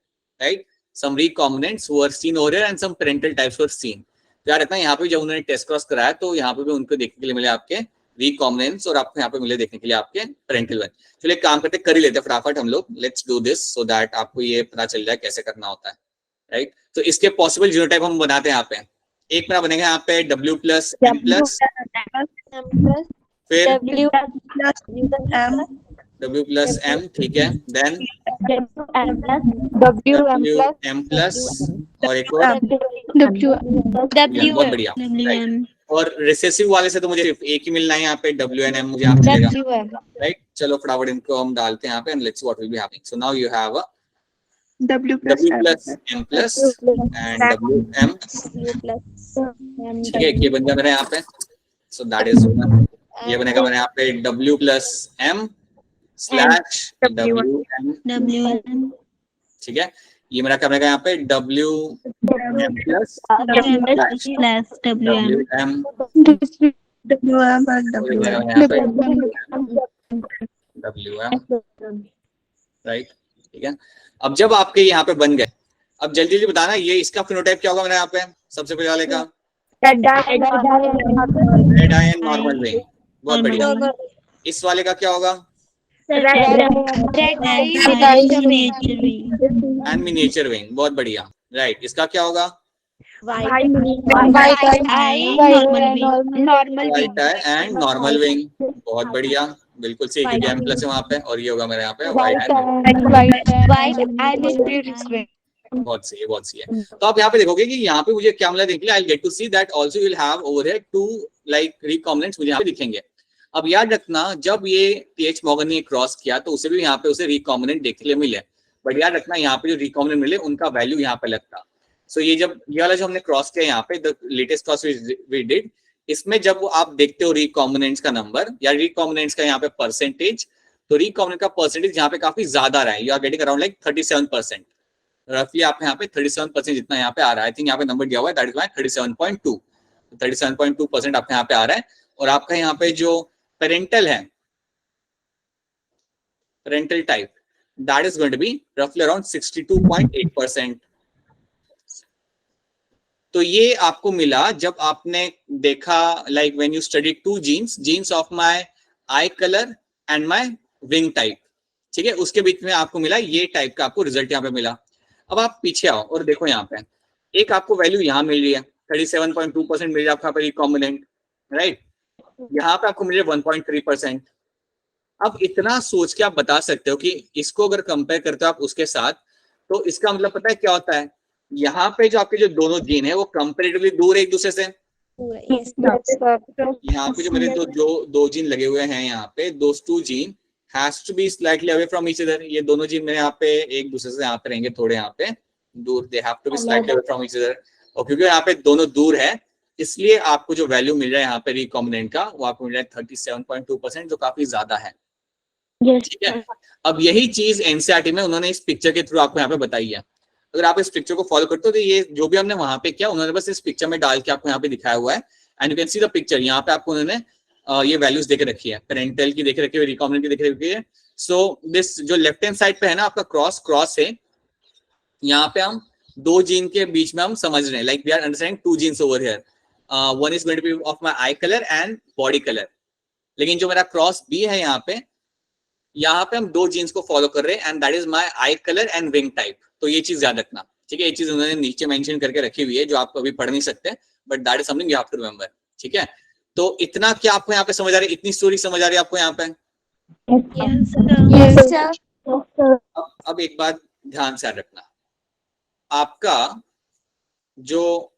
right, some recombinants were seen over here and some parental types were seen. याद रखना यहाँ पे जब उन्होंने टेस्ट क्रॉस कराया तो यहाँ पे भी उनको देखने के लिए मिले आपके रिकॉम्बिनेंट्स और आपको यहाँ पे मिले देखने के लिए आपके पेरेंटल वन। चलिए काम करते कर ही लेते फटाफट हम लोग, let's do this so that आपको ये पता चल जाए कैसे करना होता है, राइट। तो इसके पॉसिबल जीनोटाइप हम बनाते हैं यहाँ पे, एक मेरा बनेगा यहाँ पे W प्लस M प्लस फिर W M W plus M, ठीक है, then W W M plus, और एक और बहुत बढ़िया, राइट। और रिसेसिव वाले से तो मुझे सिर्फ एक ही मिलना है, यहाँ पे WNM मुझे यहाँ पे मिलेगा, राइट। चलो फटाफट इनको हम डालते हैं यहाँ पे, and let's see what will be happening. So now you have W W plus M plus and WM, ठीक है, ये बन गया मेरा यहाँ पे। सो दैट इज ये बनेगा मेरे यहाँ पे W plus M slash WM, ठीक है। ये मेरा क्या बनेगा यहाँ पे WM plus WM, WM, right, ठीक है। अब जब आपके यहाँ पे बन गए, अब जल्दी जल्दी बताना ये इसका फिनोटाइप क्या होगा मेरे यहाँ पे, सबसे पहले वाले का red eye and normal wing, बहुत बढ़िया। इस वाले का क्या होगा एंड मिनिएचर विंग, बहुत बढ़िया, राइट। इसका क्या होगा White white I and normal wing, बहुत बढ़िया, बिल्कुल सही, क्योंकि M प्लस है वहाँ पे, और ये होगा मेरे यहाँ पे वाइट एंड, बहुत सही है, बहुत सही है। तो आप यहाँ पे देखोगे कि यहाँ पे मुझे क्या मिला, देखिए I get to see that also you will have over here to like recombinants मुझे यहाँ पे दिखेंगे। अब याद रखना जब ये TH मॉर्गन ने क्रॉस किया तो उसे भी यहाँ पे उसे रिकॉम्बिनेंट देखने मिले, बट याद रखना यहाँ पे जो रिकॉम्बिनेंट मिले उनका वैल्यू यहाँ पे लगता। सो ये जब ये वाला जो हमने क्रॉस किया यहाँ पे the latest cross we did, इसमें जब आप देखते हो रिकॉम्बिनेंट्स का नंबर या रिकॉम्बिनेंट्स का यहाँ पे परसेंटेज, तो रिकॉम्बिनेंट का परसेंटेज यहाँ पे काफी ज्यादा रहा है, you are getting around like 37%, रफली आप यहाँ पे 37% जितना यहाँ पे आ रहा है, आई थिंक यहाँ पे नंबर दिया हुआ है दैट इज वाई 37.2, 37.2% आपके यहाँ पे आ रहा है। और आपका यहाँ पे जो पेरेंटल है, parental type, that is going to be रफली अराउंड 62.8%। तो ये आपको मिला जब आपने देखा like when you study two genes of my eye colour and my wing type, ठीक है, उसके बीच में आपको मिला ये टाइप का आपको रिजल्ट यहाँ पे मिला। अब आप पीछे आओ और देखो यहाँ पे एक आपको वैल्यू यहाँ मिल रही है 37.2% मिल रही है आपका रिकॉम्बिनेंट, राइट। यहाँ पे आपको मिल रही है 1.3%। अब इतना सोच के आप बता सकते हो कि इसको अगर कंपेयर करते हो आप उसके साथ, तो इसका मतलब पता है क्या होता है, यहाँ पे जो आपके जो दोनों जीन है वो कंपेरेटिवली दूर है एक दूसरे से। यहाँ पे जो मेरे दो जीन लगे हुए हैं यहाँ पे, those two gene has to be slightly away from each other, ये दोनों जीन मेरे यहाँ पे एक दूसरे से यहाँ पे रहेंगे थोड़े यहाँ पे दूर, they have to be slightly away from each other. और क्योंकि यहाँ पे दोनों दूर है इसलिए आपको जो वैल्यू मिल रहा है यहाँ पे रिकॉम्बिनेंट का वो आपको मिल रहा है 37.2%, जो काफी ज्यादा है, ठीक है। अब यही चीज एनसीईआरटी में उन्होंने इस पिक्चर के थ्रू आपको यहाँ पे बताई है। अगर आप इस पिक्चर को फॉलो करते हो तो ये जो भी हमने वहां पे किया उन्होंने बस इस पिक्चर में डाल के आपको यहाँ पे दिखाया हुआ है, and you can see the picture. यहाँ पे आपको उन्होंने ये वैल्यूज देके रखी है, पेरेंटल की देके रखी है, रिकॉम्बिनेंट की देके रखी है। सो दिस जो लेफ्ट हैंड साइड पे है ना आपका क्रॉस है, यहाँ पे हम दो जीन के बीच में हम समझ रहे हैं, like we are understanding two genes over here, one is going to be of my eye colour and body colour. लेकिन जो मेरा क्रॉस बी है यहाँ पे हम दो जीन्स को फॉलो कर रहे हैं, and that is my eye colour and wing type. तो ये चीज याद रखना, ठीक है। ये चीज उन्होंने नीचे मेंशन करके रखी हुई है जो आप अभी पढ़ नहीं सकते, but that is something you have to remember, ठीक है। तो इतना क्या आपको यहाँ पे समझ आ रही है, इतनी स्टोरी समझ आ रही है आपको यहाँ पे? अब एक बात ध्यान से रखना, आपका जो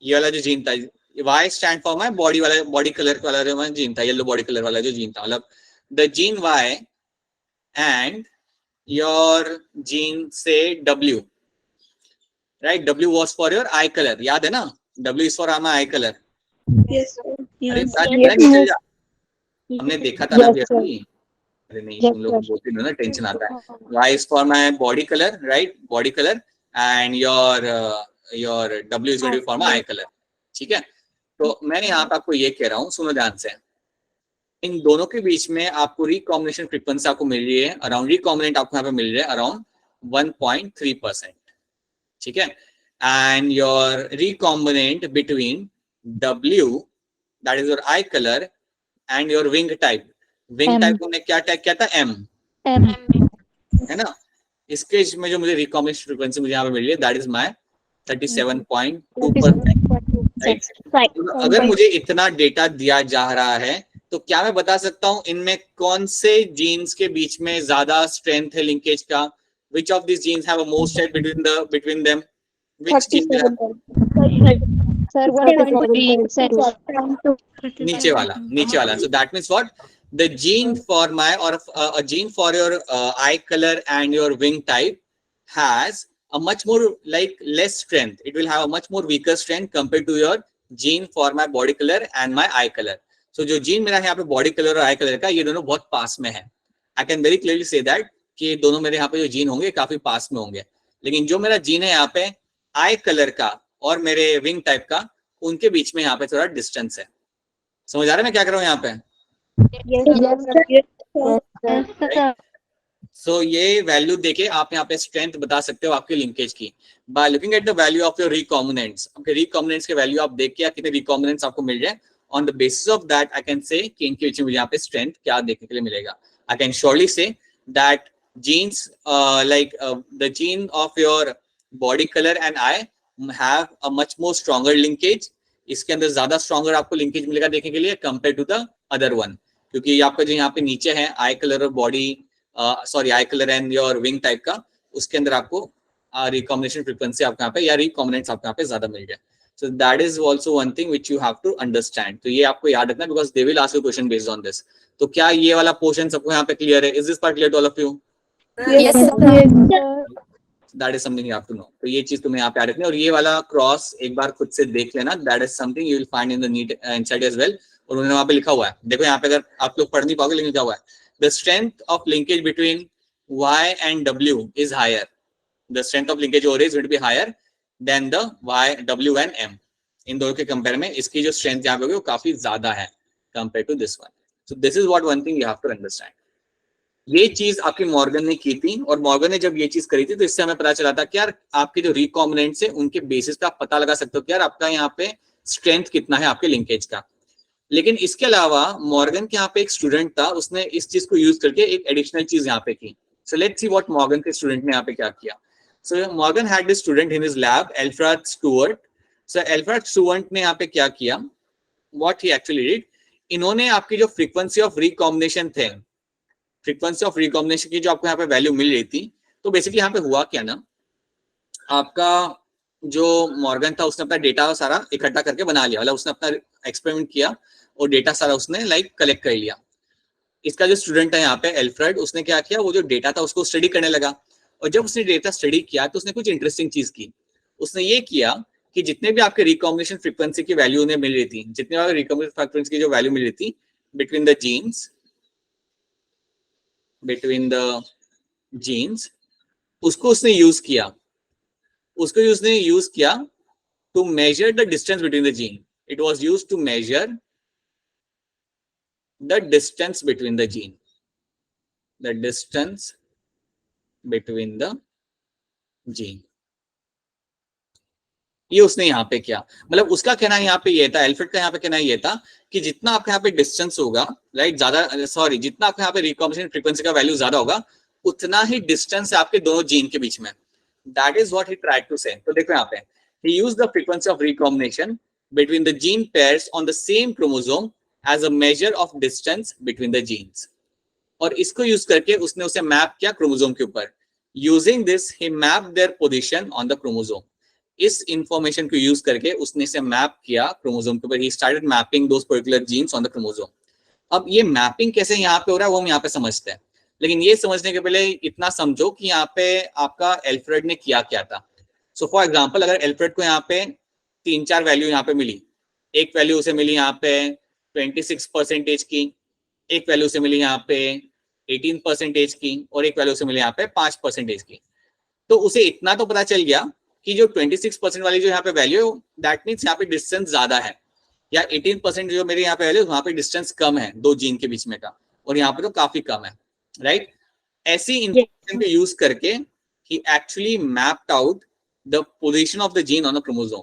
ये वाला जो जीन था, Y stand for my body वाला, बॉडी कलर वाला जो जीन था, येलो बॉडी कलर वाला जो जीन था, मतलब the gene Y and your gene से W, right. W was for your eye color, याद है ना, W is for my eye color। हमने देखा था ना जैसे, अरे नहीं तुम लोग बोलते हो ना, टेंशन आता है। Y is for my body color, right, body color, and your W is going to be for my eye color, ठीक है। तो मैं यहाँ पे आपको ये कह रहा हूँ, सुनो ध्यान से, इन दोनों के बीच में आपको रिकॉम्बिनेशन फ्रीक्वेंसी आपको मिल रही है अराउंड, रिकॉम्बिनेंट आपको यहाँ पे मिल रहा है अराउंड 1.3%, ठीक है। And your recombinant between W, that is your eye colour, and your wing type, wing type हमने क्या टैग किया था, M, है ना। इसके में जो मुझे रिकॉम्बिनेशन फ्रीक्वेंसी मुझे यहाँ पे मिल रही है दैट इज माय 37.2%, राइट। अगर मुझे इतना डेटा दिया जा रहा है तो क्या मैं बता सकता हूं इनमें कौन से जीन्स के बीच में ज्यादा स्ट्रेंथ है लिंकेज का? Which of this genes have a more strength between them? Which gene will have? 37. नीचे वाला. So that means what? The gene for my or a gene for your eye color and your wing type has a much more like less strength. It will have a much more weaker strength compared to your gene for my body color and my eye color. So जो gene मेरा है यहाँ पे body color और eye color का, ये दोनों बहुत पास में है. I can very clearly say that कि ये दोनों मेरे यहाँ पे जो जीन होंगे काफी पास में होंगे. लेकिन जो मेरा जीन है यहाँ पे आई कलर का और मेरे विंग टाइप का, उनके बीच में यहाँ पे थोड़ा डिस्टेंस है. समझ आ रहा है मैं क्या कर रहा हूँ यहाँ पे? सो ये वैल्यू देके आप यहाँ पे स्ट्रेंथ बता सकते हो आपके लिंकेज की by looking at the value of your recombinants. आपके रिकॉम्बिनेंट्स के वैल्यू आप देख के कितने रिकॉम्बिनेंट्स आपको मिल जाए. On the basis of that I can say कि इनके बीच में यहाँ पे स्ट्रेंथ क्या देखने के लिए मिलेगा. I can surely say that genes like the gene of your body color and eye have a much more stronger linkage. इसके अंदर ज्यादा स्ट्रॉन्गर आपको लिंकेज मिलेगा देखने के लिए compare to the other one, क्योंकि आपका जो यहाँ पे नीचे है आई कलर और body sorry eye colour and your wing type का, उसके अंदर आपको रिकॉम्बिनेशन फ्रीक्वेंसी आपको यहाँ पे या रिकॉम्बिनेंट्स आपको यहाँ पे ज्यादा मिल जाए. So that is also one thing which you have to understand. तो ये आपको याद रखना because they will ask you question based on this. तो क्या ये वाला पोर्शन सबको यहाँ पे क्लियर है? Is this part clear to all of you? Yes, sir. That is something you have to know. तो ये चीज तुम्हें यहाँ पे याद रखनी है. और ये वाला क्रॉस एक बार खुद से देख लेना. That is something you will find in the NEET inside as well. और उन्होंने वहाँ पे लिखा हुआ है, देखो यहाँ पे, अगर आप लोग पढ़ नहीं पाओगे लेकिन लिखा हुआ है, the strength of linkage between Y and W is higher. The strength of linkage over is going to be higher than the Y, W and M. इन दोनों के कंपेयर में इसकी जो स्ट्रेंथ यहाँ पे होगी वो काफी ज्यादा है compare to this one. So this is what one thing you have to understand. ये चीज आपकी मॉर्गन ने की थी, और मॉर्गन ने जब ये चीज करी थी तो इससे हमें पता चला था कि यार आपके जो रिकॉम्बिनेंट्स है उनके बेसिस पे आप पता लगा सकते हो कि यार आपका यहाँ पे स्ट्रेंथ कितना है आपके लिंकेज का. लेकिन इसके अलावा मॉर्गन के यहाँ पे एक स्टूडेंट था, उसने इस चीज को यूज करके एक एडिशनल चीज यहाँ पे की. So let's see what Morgan के स्टूडेंट ने यहाँ पे क्या किया. So Morgan had this student in his lab, Alfred Stuart. So Alfred Stuart ने यहाँ पे क्या किया, व्हाट ही एक्चुअली डिड, इन्होंने आपकी जो फ्रीक्वेंसी ऑफ रिकॉम्बिनेशन थे, फ्रीक्वेंसी ऑफ रिकॉम्बिनेशन की जो आपको यहाँ पे वैल्यू मिल रही थी, तो बेसिकली यहाँ पे हुआ क्या ना, आपका जो मॉर्गन था उसने अपना डेटा सारा इकट्ठा करके बना लिया, मतलब उसने अपना एक्सपेरिमेंट किया और डेटा सारा उसने लाइक कलेक्ट कर लिया. इसका जो स्टूडेंट है यहाँ पे एल्फ्रेड, उसने क्या किया, वो जो डेटा था उसको स्टडी करने लगा. और जब उसने डेटा स्टडी किया तो उसने कुछ इंटरेस्टिंग चीज की. उसने ये किया कि जितने भी आपके रिकॉम्बिनेशन फ्रीक्वेंसी की वैल्यू उन्हें मिल रही थी, जितने भी रिकॉम्बिनेशन फ्रीक्वेंसी की जो वैल्यू मिल रही थी बिटवीन द जीन्स, उसको उसने यूज किया to measure the distance between the gene. It was used to measure the distance between the gene, ये उसने यहाँ पे किया. मतलब उसका कहना यहाँ पे ये था, एल्फ्रेड का यहाँ पे कहना ये था कि जितना आपका यहाँ पे डिस्टेंस होगा, राइट, जितना आपका यहाँ पे रिकॉम्बिनेशन फ्रीक्वेंसी का वैल्यू ज्यादा होगा, उतना ही डिस्टेंस है आपके दोनों जीन के बीच में. That is what he tried to say. तो देखो यहाँ पे he used the frequency of recombination between the gene pairs on the same chromosome as a measure of distance between the genes. और इसको यूज करके उसने उसे मैप किया क्रोमोसोम के ऊपर. Using this he mapped their position on the chromosome. इस information को यूज करके उसने इसे मैप किया क्रोमोसोम के ऊपर. He started mapping those particular genes on the chromosome. अब ये मैपिंग कैसे यहाँ पे हो रहा है वो हम यहाँ पे समझते हैं, लेकिन ये समझने के पहले इतना समझो कि यहाँ पे आपका एल्फ्रेड ने किया क्या था. सो फॉर एग्जाम्पल, अगर एल्फ्रेड को यहाँ पे 3-4 वैल्यू यहाँ पे मिली, एक वैल्यू उसे मिली यहाँ पे 26% की, एक वैल्यू उसे मिली यहाँ पे 18% की, और एक वैल्यू उसे मिली यहाँ पे 5% की. तो उसे इतना तो पता चल गया कि जो 26% वाली जो यहाँ पे वैल्यू, दैट मीन्स यहाँ पे डिस्टेंस ज्यादा है, या 18% जो मेरे यहाँ पे वैल्यू, वहां पे डिस्टेंस कम है दो जीन के बीच में का, और यहाँ पे तो काफी कम है, राइट. ऐसी इंफॉर्मेशन को यूज करके ही actually mapped out the position of the gene on the chromosome.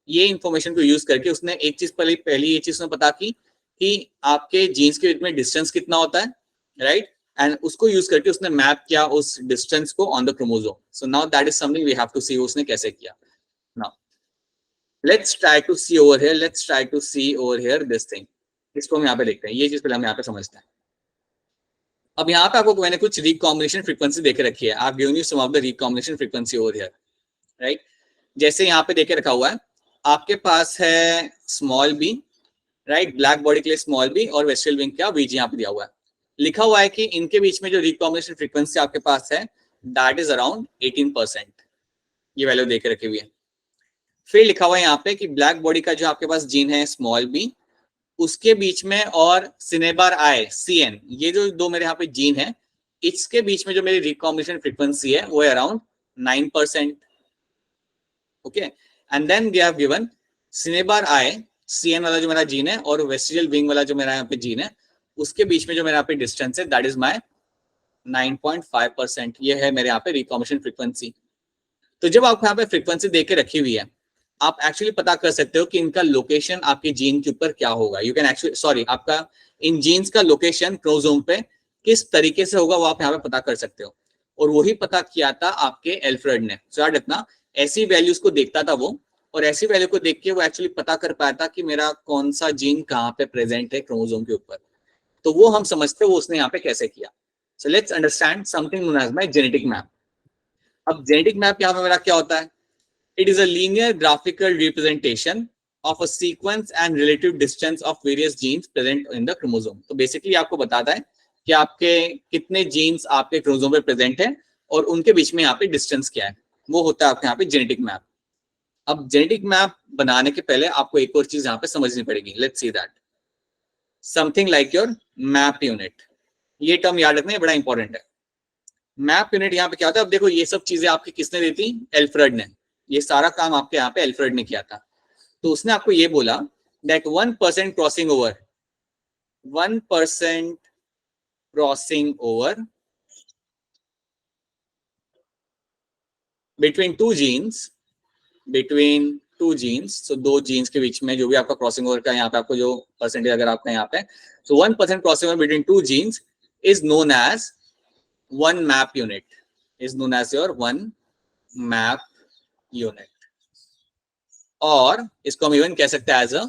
ये इंफॉर्मेशन को यूज करके उसने एक चीज पहली ये चीज पता की कि आपके जीन्स के बीच में डिस्टेंस कितना होता है, राइट, एंड उसको यूज करके उसने मैप किया उस डिस्टेंस को on the chromosome. So now that is something we have to see उसने कैसे किया. Now let's try to see over here this thing. इसको हम यहाँ पे देखते हैं, ये चीज पहले हम यहाँ पे समझते हैं। अब यहाँ पे आपको मैंने कुछ रिकॉम्बिनेशन फ्रीक्वेंसी देके रखी है, आप given you some of the recombination frequency over here, right. जैसे यहाँ पे देके रखा हुआ है, आपके पास है small B, right, black body के लिए स्मॉल बी और वेस्ट्रल विंग का वीजी यहाँ पे दिया हुआ है। लिखा हुआ है कि इनके बीच में जो रिकॉम्बिनेशन फ्रीक्वेंसी आपके पास है दैट इज अराउंड 18%, ये वैल्यू देके रखी हुई है। फिर लिखा हुआ है यहाँ पे कि ब्लैक बॉडी का जो आपके पास जीन है स्मॉल बी, उसके बीच में और सिनेबार आई CN, ये जो दो मेरे यहाँ पे जीन है, इसके बीच में जो मेरी रिकॉम्बिनेशन फ्रीक्वेंसी है वो है around 9%, okay. And then they have given cinnabar eye CN वाला जो मेरा जीन है और वेस्टिजियल विंग वाला जो मेरा यहाँ पे जीन है, उसके बीच में जो मेरा यहाँ पे डिस्टेंस है दैट इज माय 9.5%, ये है मेरे यहाँ पे रिकॉम्बिनेशन फ्रीक्वेंसी। तो जब आपको यहाँ पे फ्रीक्वेंसी देके रखी हुई है, आप एक्चुअली पता कर सकते हो कि इनका लोकेशन आपके जीन के ऊपर क्या होगा। यू कैन एक्चुअली सॉरी आपका इन जीन्स का लोकेशन क्रोमोसोम पे किस तरीके से होगा वो आप यहाँ पे पता कर सकते हो, और वही पता किया था आपके एल्फ्रेड ने। सो याद रखना, ऐसी वैल्यूज को देखता था वो, और ऐसी वैल्यू को देख के वो एक्चुअली पता कर पाया था कि मेरा कौन सा जीन कहाँ पे प्रेजेंट है क्रोमोसोम के ऊपर। तो वो हम समझते वो उसने यहाँ पे कैसे किया। So let's understand something known as my genetic map. अब जेनेटिक मैप यहाँ पे मेरा क्या होता है? It is a linear graphical representation of a sequence and relative distance of various genes present in the chromosome. तो बेसिकली आपको बताता है कि आपके कितने जीन्स आपके क्रोमोसोम पे प्रेजेंट है और उनके बीच में यहाँ पे डिस्टेंस क्या है, वो होता है आपके यहाँ पे जेनेटिक मैप। अब जेनेटिक मैप बनाने के पहले आपको एक और चीज यहाँ पे समझनी पड़ेगी। Let's see that something like your map unit. ये टर्म याद रखना, बड़ा इंपॉर्टेंट है। मैप यूनिट यहाँ पे क्या होता है? अब देखो ये सब चीजें आपकी किसने दी थी? एल्फ्रेड ने। ये सारा काम आपके यहाँ पे एल्फ्रेड ने किया था। तो उसने आपको ये बोला that 1% crossing over, 1% crossing over between two genes, so दो जीन्स के बीच में जो भी आपका क्रॉसिंग ओवर का यहाँ पे आपको जो परसेंटेज अगर आपका यहाँ पे, so 1% crossing over between two genes is known as one map unit, is known as your one map unit, और इसको हम इवन कह सकते हैं as a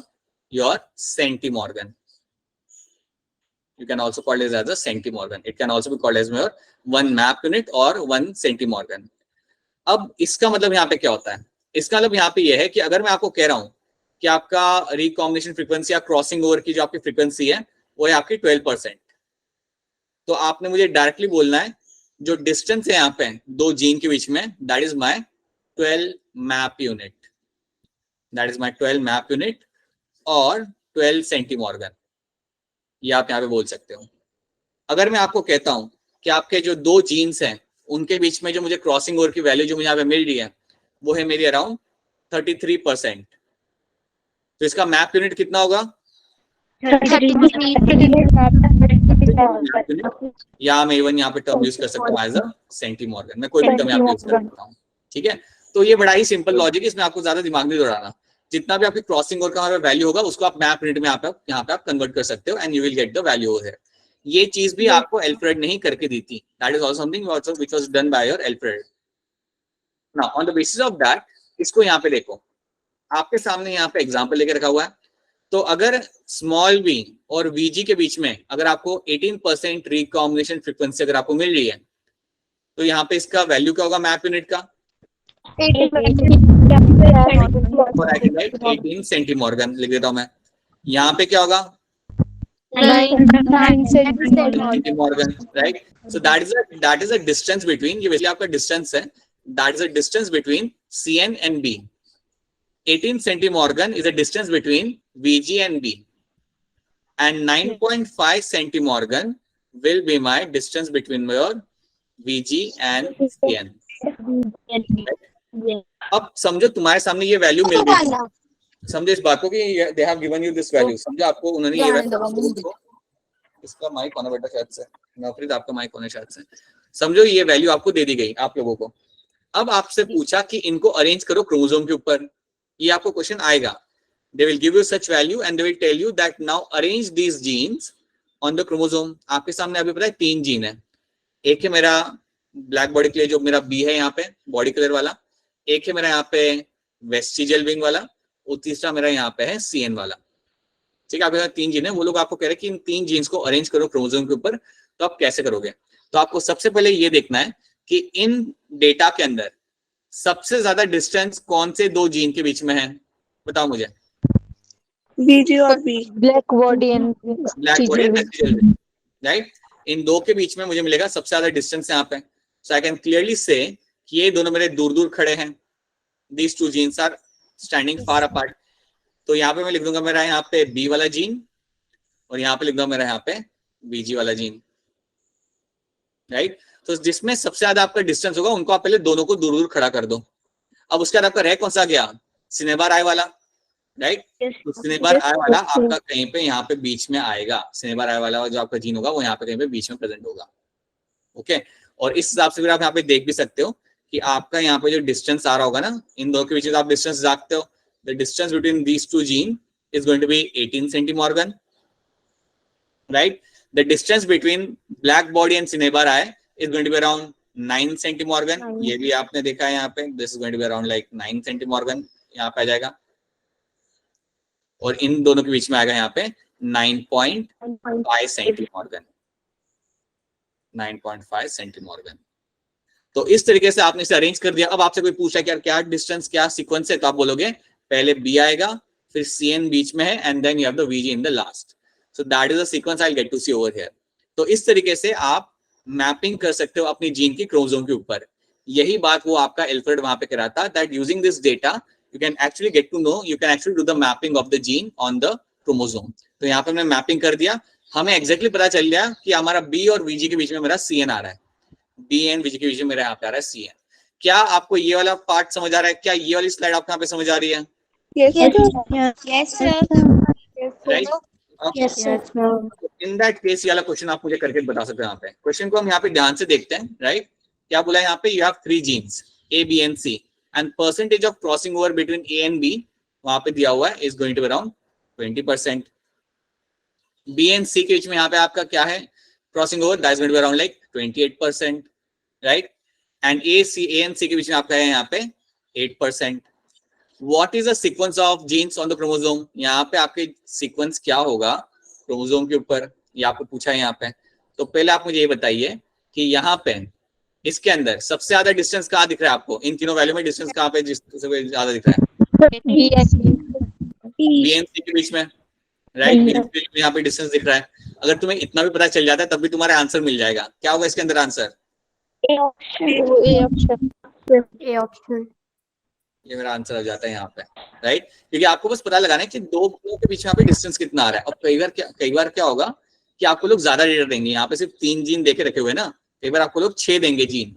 your centimorgan. You can also call it as a centimorgan. It can also be called as your one map unit or one centimorgan. अब इसका मतलब यहाँ पे क्या होता है? इसका मतलब यहाँ पे ये है कि अगर मैं आपको कह रहा हूँ कि आपका रिकॉम्बिनेशन फ्रीक्वेंसी या क्रॉसिंग ओवर की जो आपकी फ्रीक्वेंसी है वो है आपकी 12%, तो आपने मुझे डायरेक्टली बोलना है जो डिस्टेंस है यहाँ पे दो जीन के बीच में that is my 12 map unit, that is my 12 map unit और 12 सेंटीमॉर्गन, ये आप यहाँ पे बोल सकते हो। अगर मैं आपको कहता हूं कि आपके जो दो जीन्स हैं उनके बीच में जो मुझे क्रॉसिंग ओवर की वैल्यू जो मुझे यहाँ पे मिल रही है वो है मेरी अराउंड 33%, तो इसका मैप यूनिट कितना होगा? या मैं इवन यहाँ पे टर्म यूज कर सकता हूँ एज अ सेंटीमॉर्गन, मैं कोई भी टर्म यहाँ पे यूज कर सकता हूँ, ठीक है। तो ये बड़ा ही सिंपल लॉजिक है, इसमें आपको ज्यादा दिमाग नहीं दौड़ाना। जितना भी आपकी क्रॉसिंग ओवर का वैल्यू होगा उसको आप मैप यूनिट में यहाँ पे आप कन्वर्ट कर सकते हो and you will get the value over here. ये चीज भी आपको एल्फ्रेड ने ही करके दी थी, that is also something which was done by your Alfred. Now on the basis of that, इसको यहाँ पे देखो, आपके सामने यहाँ पे एग्जांपल लेके रखा हुआ है। तो अगर स्मॉल बी और वीजी के बीच में अगर आपको 18% रिकॉम्बिनेशन फ्रीक्वेंसी अगर आपको मिल रही है, तो यहाँ पे इसका वैल्यू क्या होगा मैप यूनिट का? 18 सेंटीमॉर्गन लिख देता हूं मैं। यहाँ पे क्या होगा? 9 centimorgan, right. So that is a distance between, ये बेसिकली आपका डिस्टेंस है, that is a distance between CN and B। 18 centimorgan is a distance between VG and B, and 9.5 centimorgan will be my distance between your VG and CN। अब समझो तुम्हारे सामने ये value मिल गई, समझो इस बात को कि they have given you this value, समझो आपको उन्होंने ये वैल्यू, इसका माइक होना बेटा शायद से, नौकरी आपका माइक होना शायद से, समझो ये वैल्यू आपको दे दी गई आप लोगों को। अब आपसे पूछा कि इनको अरेंज करो क्रोमोसोम के ऊपर, ये आपको क्वेश्चन आएगा। They will give you such value and they will tell you that now arrange these genes on the chromosome। आपके सामने अभी पता है 3 जीन है, एक है मेरा ब्लैक बॉडी के लिए जो मेरा B है यहाँ पे बॉडी कलर वाला, एक है मेरा यहाँ पे वेस्टिजियल विंग वाला, और तीसरा मेरा यहाँ पे है CN वाला, ठीक है, आपके पास 3 जीन है, वो लोग आपको कह रहे हैं कि इन 3 जीन्स को अरेंज करो क्रोमोसोम के ऊपर, तो आप कैसे करोगे? तो आपको सबसे पहले ये देखना है कि इन डेटा के अंदर सबसे ज्यादा डिस्टेंस कौन से 2 जीन के बीच में है, बताओ मुझे। BG और B. Black body and black body and right, इन 2 के बीच में मुझे मिलेगा सबसे ज्यादा डिस्टेंस यहाँ पे। सो आई कैन क्लियरली से कि ये दोनों मेरे दूर दूर खड़े हैं, these 2 genes are standing far apart. तो यहाँ पे मैं लिख दूंगा मेरा यहाँ पे बी वाला जीन, और यहाँ पे लिख दूंगा मेरा यहाँ पे बीजी वाला जीन, राइट। तो जिसमें सबसे ज्यादा आपका डिस्टेंस होगा उनको आप पहले दोनों को दूर दूर खड़ा कर दो। अब उसके बाद आपका रह कौन सा गया, सिनेबार आई वाला, राइट। तो सिनेबार आई वाला आपका कहीं पे यहाँ पे बीच में आएगा, सिनेबार आई वाला जो आपका जीन होगा वो यहाँ पे कहीं पे बीच में प्रेजेंट होगा, ओके। और इस हिसाब से फिर आप यहाँ पे देख भी सकते हो कि आपका यहाँ पे जो डिस्टेंस आ रहा होगा ना, इन दोनों के बीच आप डिस्टेंस जानते हो, the distance between these 2 gene is going to be 18 centimorgan, right? The distance between black body and cinnabar eye is going to be around 9 centimorgan. ये भी आपने देखा है यहाँ पे, this is going to be around like 9 centimorgan यहाँ पे आ जाएगा, और इन दोनों के बीच में आएगा यहाँ पे 9.5 सेंटीमॉर्गन, 9.5 सेंटीमॉर्गन। तो इस तरीके से आपने इसे अरेंज कर दिया। अब आपसे कोई पूछा कि यार क्या डिस्टेंस क्या सीक्वेंस है, तो आप बोलोगे पहले बी आएगा, फिर CN बीच में है, and then you have the VG in the last. So that is the sequence I will get to see over here. तो इस तरीके से आप मैपिंग कर सकते हो अपनी जीन की क्रोमोसोम के ऊपर। यही बात वो आपका एल्फ्रेड वहां पे करा था, that using this data you can actually get to know, you can actually do the mapping of the gene on the chromosome। तो यहाँ पे हमने मैपिंग कर दिया, हमें एग्जैक्टली पता चल गया कि हमारा B और VG के बीच में मेरा CN आ रहा है, B एंड VG के बीच में मेरा यहाँ पे आ रहा है CN। क्या आपको ये वाला पार्ट समझ आ रहा है? क्या ये वाली स्लाइड आपको यहाँ पे समझ आ रही है? Yes, yes sir, right. yes sir, in that case ये वाला क्वेश्चन आप मुझे करके बता सकते हैं। यहाँ पे क्वेश्चन को हम यहाँ पे ध्यान से देखते हैं, राइट। क्या बोला है यहाँ पे, you have 3 genes A, B and C and percentage of crossing over between A and B वहां पे दिया हुआ है is going to be around 20%। B and C के बीच में यहाँ पे आपका क्या है, crossing over that is going to be around like 28%, right? And A and C के बीच में आपका है यहाँ पे 8%। What is the sequence of genes on the chromosome? यहाँ पे आपके सीक्वेंस क्या होगा क्रोमोसोम के ऊपर, ये आपको पूछा है यहाँ पे। तो पहले आप मुझे ये बताइए कि यहाँ पे इसके अंदर सबसे ज्यादा डिस्टेंस कहाँ दिख रहा है आपको, इन तीनों वैल्यू में डिस्टेंस कहाँ पे ज्यादा दिख रहा है? B and C के बीच में, राइट। यहाँ पे डिस्टेंस दिख रहा है। अगर तुम्हें इतना भी पता चल जाता है तब भी तुम्हारा आंसर मिल जाएगा। क्या होगा इसके अंदर आंसर? A option, ये मेरा आंसर हो जाता है यहाँ पे, राइट। क्योंकि आपको बस पता लगाना है कि 2 ग्रुप के बीच में यहाँ पे डिस्टेंस कितना आ रहा है। और कई बार क्या होगा कि आपको लोग ज्यादा डेटा देंगे, यहाँ पे सिर्फ 3 जीन देके रखे हुए ना, कई बार आपको लोग 6 देंगे जीन,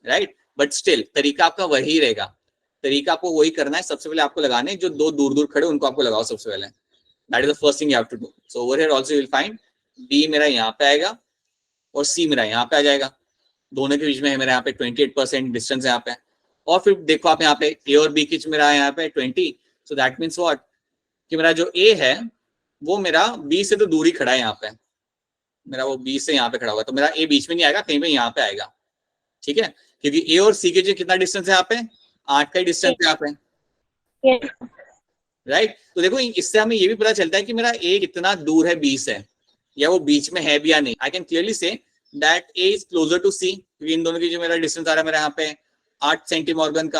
राइट। बट स्टिल तरीका आपका वही रहेगा, तरीका आपको वही करना है। सबसे पहले आपको लगाने जो 2 दूर दूर खड़े उनको आपको लगाओ सबसे पहले, that is the first thing you have to do. So over here also you will find B मेरा यहाँ पे आएगा और C मेरा यहाँ पे आ जाएगा, दोनों के बीच में है मेरा यहाँ पे 28% डिस्टेंस है यहाँ पे। और फिर देखो आप यहाँ पे A और B के बीच मेरा यहाँ पे 20, सो दैट मीन्स व्हाट कि मेरा जो A है वो मेरा B से तो दूर ही खड़ा है, यहाँ पे मेरा वो B से यहाँ पे खड़ा हुआ, तो मेरा A बीच में नहीं आएगा, कहीं पे यहाँ पे आएगा, ठीक है। क्योंकि A और C के जो कितना डिस्टेंस है यहाँ पे, 8 का ही डिस्टेंस है यहाँ पे, राइट। तो देखो इससे हमें ये भी पता चलता है कि मेरा A कितना दूर है B से, या वो बीच में है भी या नहीं। I can clearly see that A is closer to C, क्योंकि इन दोनों की जो मेरा डिस्टेंस आ रहा है मेरा यहाँ पे 8 सेंटीमॉर्गन का,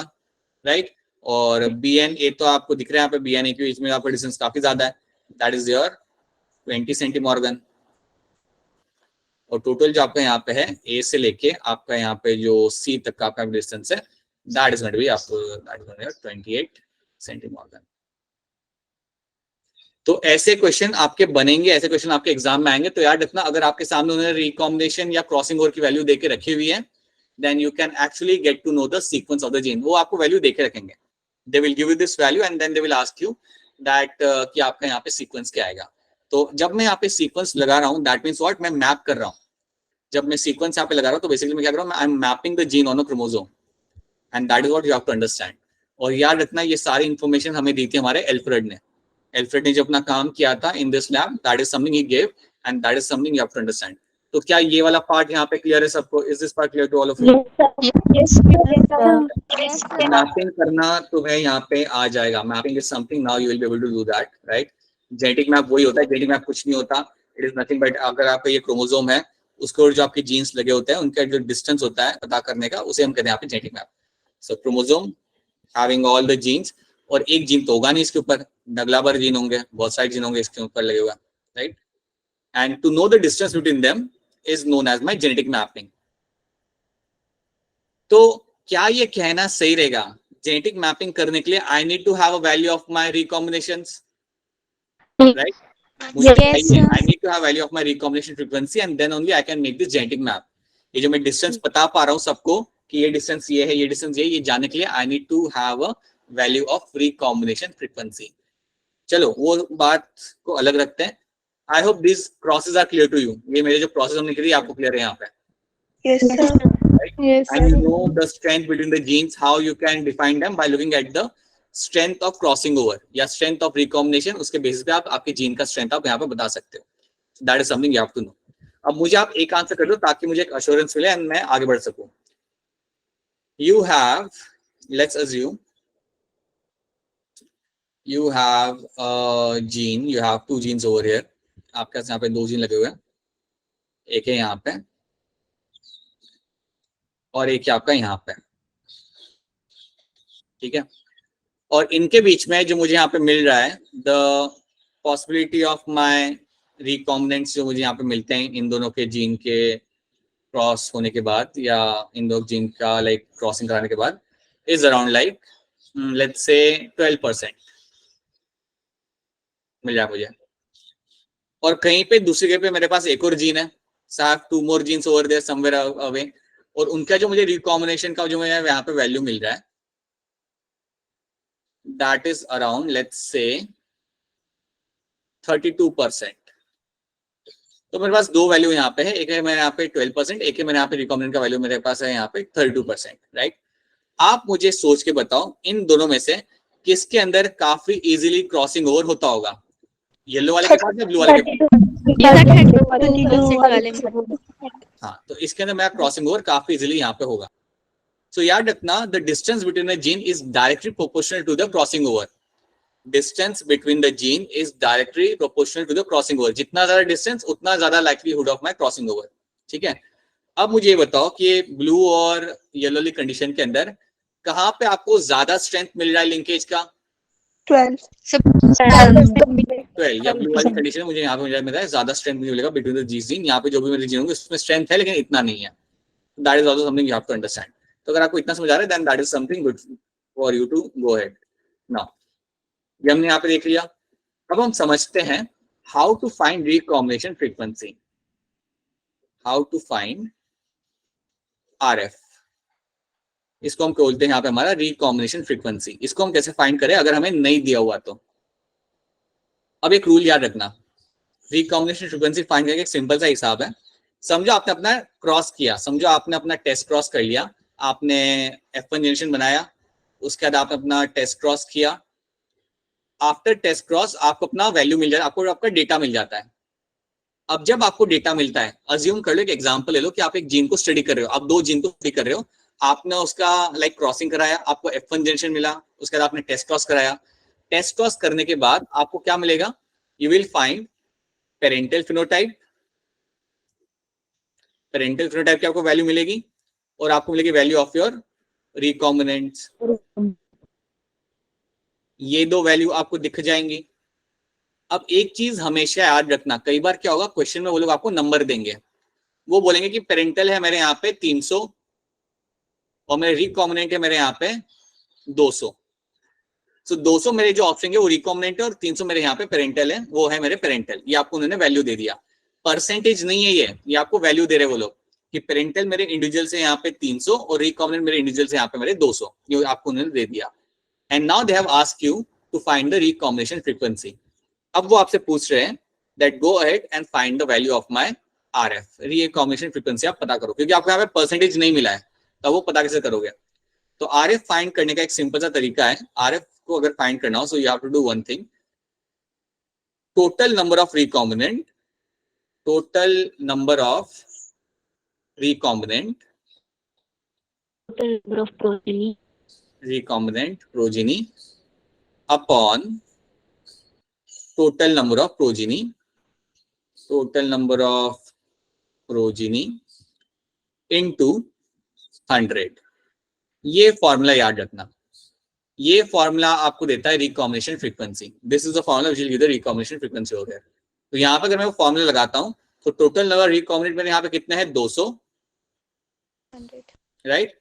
राइट। और B and A तो आपको दिख रहा है यहाँ पे, B and A के बीच में आपका डिस्टेंस काफी ज्यादा है, दैट इज योर 20 सेंटीमॉर्गन। और टोटल जो आपका यहाँ पे है A से लेके आपका यहाँ पे जो C तक का आपका डिस्टेंस है, that is going to be आपको 28 सेंटीमॉर्गन। तो ऐसे क्वेश्चन आपके बनेंगे, ऐसे क्वेश्चन आपके एग्जाम में आएंगे। तो याद रखना, अगर आपके सामने उन्होंने रिकॉम्बिनेशन या क्रॉसिंग ओवर की वैल्यू देके रखी हुई है, then you can actually get to know the sequence of the gene. वो आपको वैल्यू देके रखेंगे, they will give you this value and then they will ask you that कि आपका यहाँ पे सीक्वेंस क्या आएगा। तो जब मैं यहाँ पे सीक्वेंस लगा रहा हूँ, दैट मीन्स व्हाट, मैं मैप कर रहा हूँ। जब मैं सीक्वेंस यहाँ पे लगा रहा हूँ तो बेसिकली मैं क्या कर रहा हूँ, I am mapping the gene on a chromosome, and that is what you have to understand. और याद रखना, ये सारी इंफॉर्मेशन हमें दी थी हमारे एल्फ्रेड ने। एल्फ्रेड ने जो अपना काम किया था in this lab, that is something he give and that is something you have to understand. तो क्या ये वाला पार्ट यहाँ पे क्लियर है सबको? Is this part clear to all of you? Mapping करना तुम्हें यहाँ पे आ जाएगा। Mapping is something now you will be able to do that, right. Genetic map वही होता है, जेनेटिक मैप कुछ नहीं होता, इट इज नथिंग बट अगर आपका ये क्रोमोसोम है उसके और जो आपके जीन्स लगे होते हैं उनका जो डिस्टेंस होता है पता करने का, उसे हम कहते हैं यहाँ पे genetic map. So chromosome having all the genes, और एक जीन तो होगा नहीं इसके ऊपर, डगला भर जीन होंगे, बहुत सारे जीन होंगे इसके ऊपर लगे हुए, right. And to know the distance between them is known as my genetic mapping. तो क्या ये कहना सही रहेगा, जेनेटिक मैपिंग करने के लिए I need to have a value of my recombinations, right? मुझे चाहिए, I need to have value of my recombination frequency and then only I can make this genetic map. ये जो मैं डिस्टेंस बता पा रहा हूँ सबको कि ये डिस्टेंस ये है, ये डिस्टेंस ये जानने के लिए I need to have a value of recombination frequency. चलो वो बात को अलग रखते हैं. I hope this crosses are clear to you. ये मेरे जो प्रोसेस हमने करी आपको क्लियर है यहाँ पे, Yes, sir. right? And you know the strength between the genes, how you can define them by looking at the strength of crossing over या strength of recombination. उसके बेसिस पे आप आपके जीन का स्ट्रेंथ आप यहाँ पे बता सकते हो. That is something you have to know. अब मुझे आप एक आंसर कर दो ताकि मुझे एक अश्योरेंस मिले एंड मैं आगे बढ़ सकूं. You have, let's assume you have a gene, you have two genes over here. आपके पास यहाँ पे दो जीन लगे हुए हैं, एक है यहाँ पे और एक है आपका यहाँ पे, ठीक है. और इनके बीच में जो मुझे यहाँ पे मिल रहा है, the possibility of my recombinants जो मुझे यहाँ पे मिलते हैं इन दोनों के जीन के क्रॉस होने के बाद या इन दोनों जीन का लाइक क्रॉसिंग कराने के बाद is around like let's say 12% मिल जाए मुझे. और कहीं पे दूसरी जगह पे मेरे पास एक और जीन है, so I have two more genes over there somewhere away, और उनका जो मुझे रिकॉम्बिनेशन का जो मुझे यहाँ पे वैल्यू मिल रहा है that is around let's say 32%. तो मेरे पास दो वैल्यू यहाँ पे है, एक है मेरे यहाँ पे 12%, एक है मेरे यहाँ पे रिकॉम्बिनेंट का वैल्यू मेरे पास है यहाँ पे 32%, राइट. आप मुझे सोच के बताओ इन दोनों में से किसके अंदर काफी इजीली क्रॉसिंग ओवर होता होगा, येलो वाले के पास या ब्लू वाले के पास? हाँ, तो इसके अंदर मेरा क्रॉसिंग ओवर काफी इजीली यहाँ पे होगा. So याद रखना, the distance between a gene is directly proportional to the crossing over. Distance between the gene is directly proportional to the crossing over. जितना ज्यादा distance उतना ज्यादा likelihood of my crossing over. ठीक है. अब मुझे ये बताओ कि ये ब्लू और येलो वाली कंडीशन के अंदर कहाँ पे आपको ज्यादा स्ट्रेंथ मिल रहा है लिंकेज का? 12. 12 या ब्लू वाली कंडीशन मुझे यहाँ पे मिल रहा है ज्यादा स्ट्रेंथ मिलेगा बिटवीन द जीन. यहाँ पे जो भी मेरे जीन होंगे उसमें स्ट्रेंथ है लेकिन इतना नहीं है. That is also something you have to understand. तो अगर आपको इतना समझ आ रहा है then that is something good for you to go ahead. Now, ये हमने यहाँ पे देख लिया. अब हम समझते हैं how to find recombination frequency. How to find RF. इसको हम बोलते हैं यहाँ पे हमारा recombination frequency. इसको हम कैसे फाइंड करें अगर हमें नहीं दिया हुआ तो? अब एक रूल याद रखना, recombination frequency फाइंड करने का एक सिंपल सा हिसाब है. समझो आपने अपना क्रॉस किया, समझो आपने अपना टेस्ट क्रॉस कर लिया, आपने F1 जनरेशन बनाया, उसके बाद आपने अपना टेस्ट क्रॉस किया. आफ्टर टेस्ट क्रॉस आपको अपना वैल्यू मिल जाता है, आपको आपका डेटा मिल जाता है. अब जब आपको डेटा मिलता है, अज्यूम कर लो, एक एग्जांपल ले लो कि आप एक जीन को स्टडी कर रहे हो, आप दो जीन को स्टडी कर रहे हो, आपने उसका लाइक क्रॉसिंग कराया, आपको F1 जनरेशन मिला, उसके बाद आपने टेस्ट क्रॉस कराया. टेस्ट क्रॉस करने के बाद आपको क्या मिलेगा? You will find parental phenotype. Parental phenotype की आपको वैल्यू मिलेगी और आपको मिलेगी वैल्यू ऑफ योर रिकॉम्बिनेंट्स. ये दो वैल्यू आपको दिख जाएंगी. अब एक चीज हमेशा याद रखना, कई बार क्या होगा क्वेश्चन में वो लोग आपको नंबर देंगे, वो बोलेंगे कि पेरेंटल है मेरे यहाँ पे 300 और मेरे रिकॉम्बिनेंट है मेरे यहाँ पे 200. सो 200 मेरे जो ऑप्शन है वो रिकॉम्बिनेंट है और 300 मेरे यहाँ पे पेरेंटल है, वो है मेरे पेरेंटल. ये आपको उन्होंने वैल्यू दे दिया. परसेंटेज नहीं है ये आपको वैल्यू दे रहे वो लोग कि पेरेंटल मेरे इंडिविजुअल से यहाँ पे 300 और रिकॉम्बिनेंट मेरे इंडिविजुअल से यहाँ पे मेरे 200. ये आपको उन्होंने दे दिया. And now they have asked you to find the recombination frequency. अब वो आपसे पूछ रहे हैं that go ahead and find the value of my RF. Recombination frequency आप पता करो, क्योंकि आपको यहाँ पे परसेंटेज नहीं मिला है, तो वो पता कैसे करोगे? तो RF फाइंड करने का एक सिंपल सा तरीका है. RF को अगर फाइंड करना हो, so you have to do one thing, total number of recombinant, total number of recombinant progeny upon total number of progeny into 100. ये फॉर्मूला याद रखना. ये फॉर्मूला आपको देता है recombination frequency. This is the formula which will give the recombination frequency हो गया. तो यहाँ पे अगर मैं वो फॉर्मूला लगाता हूँ तो टोटल नंबर रिकॉम्बिनेट मेरे यहाँ पे कितने हैं? 200, right.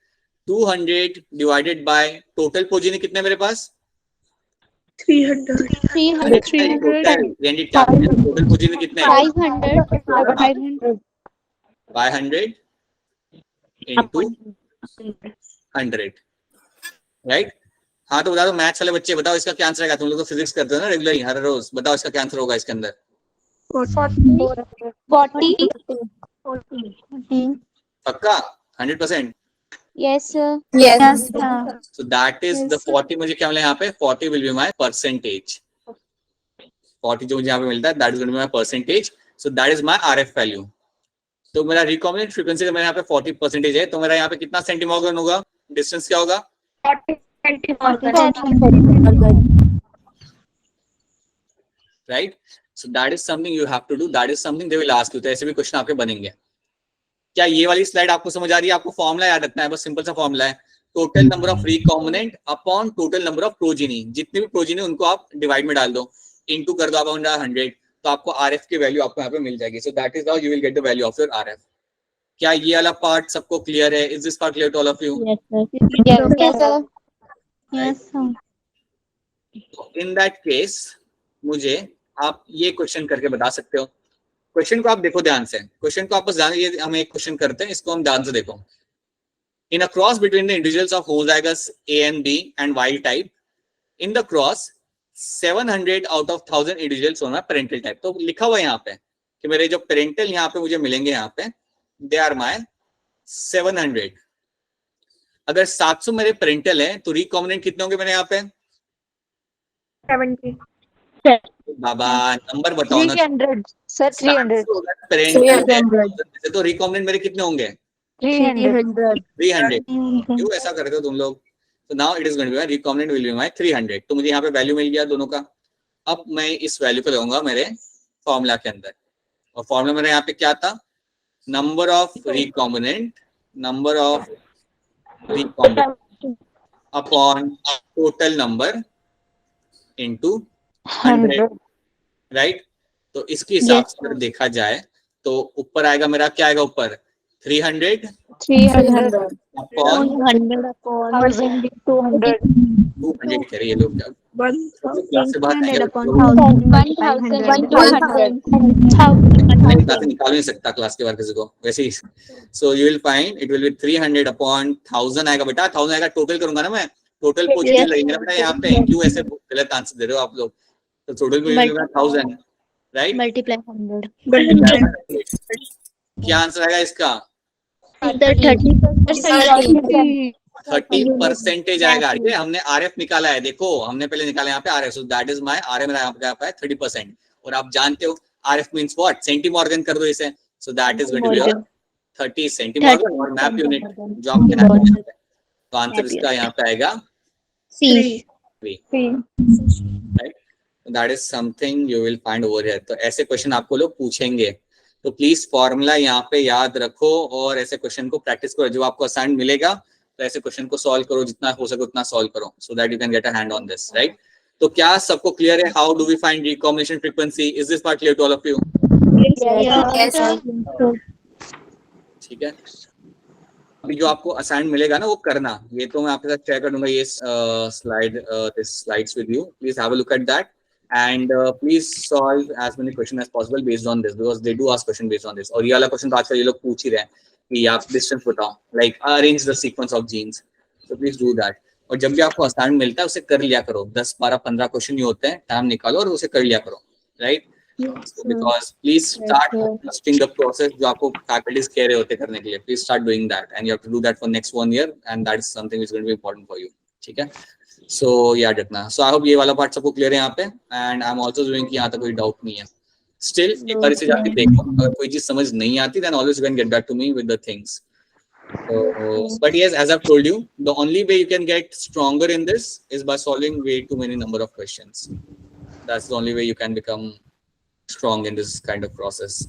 200 divided by total progeny कितने मेरे पास? 300. 300. टोटल प्रोजेनी कितने हैं? 500. 500 into 100, राइट. हाँ तो बता दो मैथ्स वाले बच्चे, बताओ इसका क्या आंसर आएगा. तुम लोग तो फिजिक्स करते हो ना रेगुलरली हर रोज. बताओ इसका क्या आंसर होगा इसके अंदर. 40. पक्का 100%? Yes, sir. Yes. So that is the 40. मुझे क्या मिला यहाँ पे? 40 will be my percentage. 40 जो मुझे यहाँ पे मिलता है that is going to be my percentage. So that is my RF value. तो मेरा रिकॉम्बिनेंट फ्रीक्वेंसी का मेरे यहाँ पे 40% है, तो मेरा यहाँ पे कितना सेंटीमॉर्गन होगा? डिस्टेंस क्या होगा? 40. Right. So that is something you have to do. That is something they will ask you. तो ऐसे भी क्वेश्चन आपके बनेंगे. क्या ये वाली स्लाइड आपको समझ आ रही है? आपको फॉर्मूला याद रखना है, बस सिंपल सा फॉर्मूला है. Total number of recombinant upon total number of progeny. जितने भी प्रोजेनी उनको आप डिवाइड में डाल दो, इनटू कर दो आप 100, तो आपको आरएफ की वैल्यू आपको यहाँ पे मिल जाएगी. So that is how you will get the value of your RF. क्या ये वाला पार्ट सबको क्लियर है? Is this part clear to all of you? Yes, sir. In that case मुझे आप ये क्वेश्चन करके बता सकते हो. क्वेश्चन को आप देखो ध्यान से. क्वेश्चन को आप बस ध्यान, ये हम एक क्वेश्चन करते हैं, इसको हम ध्यान से देखो. In a cross between the individuals of homozygous A and B and wild type, in the cross 700 out of 1000 individuals होना पेरेंटल टाइप. तो लिखा हुआ है यहाँ पे कि मेरे जो पेरेंटल यहाँ पे मुझे मिलेंगे यहाँ पे दे आर माय 700. अगर 700 मेरे पेरेंटल है तो रिकॉम्बिनेंट कितने होंगे मेरे यहाँ पे? 70. बाबा नंबर बताओ ना. 300. Sir, 300. पेरेंटल तो रिकॉम्बिनेंट मेरे कितने होंगे? 300. 300. क्यों ऐसा करते हो तुम लोग? So now it is going to be my recombinant will be my 300. तो मुझे यहाँ पे वैल्यू मिल गया दोनों का. अब मैं इस वैल्यू को लगाऊंगा मेरे फॉर्मूला के अंदर, और फॉर्मूला मेरे यहाँ पे क्या था? Number of recombinant upon total number into 100, right. तो इसके हिसाब से अगर देखा जाए तो ऊपर आएगा मेरा, क्या आएगा ऊपर? 300 अपॉन 200. 200 कह रहे ये लोग. क्लास से बाहर निकाल नहीं सकता क्लास के बाहर किसी को वैसे ही. So you will find it will be 300 upon 1000 आएगा बेटा. 1000 आएगा, टोटल करूंगा ना मैं, टोटल पोजीशन लगेंगे ना बेटा यहाँ पे. क्यों ऐसे गलत आंसर दे रहे हो आप लोग? तो टोटल पोजीशन 1000, राइट. Multiply 100. क्या आंसर आएगा इसका? 30% आएगा. ठीक है, हमने आरएफ निकाला है. देखो हमने पहले निकाला यहाँ पे RF. So that is my RF. मेरा यहाँ पे 30%. और आप जानते हो आरएफ मींस व्हाट? सेंटीमॉर्गन कर दो इसे. So that is going to be 30 centimorgan और मैप यूनिट जो आप कहना चाहते हैं. तो आंसर इसका यहाँ पे आएगा C. Right. That is something you will find over here. तो ऐसे क्वेश्चन आपको लोग पूछेंगे, तो प्लीज फॉर्मूला यहाँ पे याद रखो और ऐसे क्वेश्चन को प्रैक्टिस करो. जब आपको असाइनमेंट मिलेगा तो ऐसे क्वेश्चन को सॉल्व करो, जितना हो सके उतना सॉल्व करो, so that you can get a hand on this, right. तो क्या सबको क्लियर है? How do we find recombination frequency? Is this part clear to all of you? ठीक है. अभी जो आपको असाइनमेंट मिलेगा ना वो करना. ये तो मैं आपके साथ शेयर कर दूंगा ये slides with you. Please have a look at that and please solve as many questions as possible based on this, because they do ask question based on this. और ये वाला क्वेश्चन तो आजकल ये लोग पूछ ही रहे हैं कि आप डिस्टेंस बताओ, like arrange the sequence of genes. So please do that. और जब भी आपको असाइनमेंट मिलता है उसे कर लिया करो. 10 12 15 क्वेश्चन ही होते हैं, टाइम निकालो और उसे कर लिया करो, right. Because please start trusting the process जो आपको फैकल्टीज कह रहे होते करने के लिए. Please start doing that and you have to do that for next 1 year and that is something which is going to be important for you. ठीक है. सो याद रखना. सो आई होप ये वाला पार्ट सबको क्लियर है यहाँ पे. And I am also doing कि यहाँ तक कोई डाउट नहीं है. स्टिल एक बार इसे जाके देखो, अगर कोई चीज समझ नहीं आती then always you can get back to me with the things. But yes, as I have told you, the only way you can get stronger in this is by solving way too many number of questions. That's the only way you can become strong in this kind of process,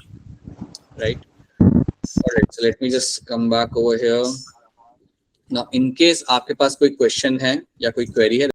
right? All right, so let me just come back over here. Now, in case आपके पास कोई question है या कोई query है,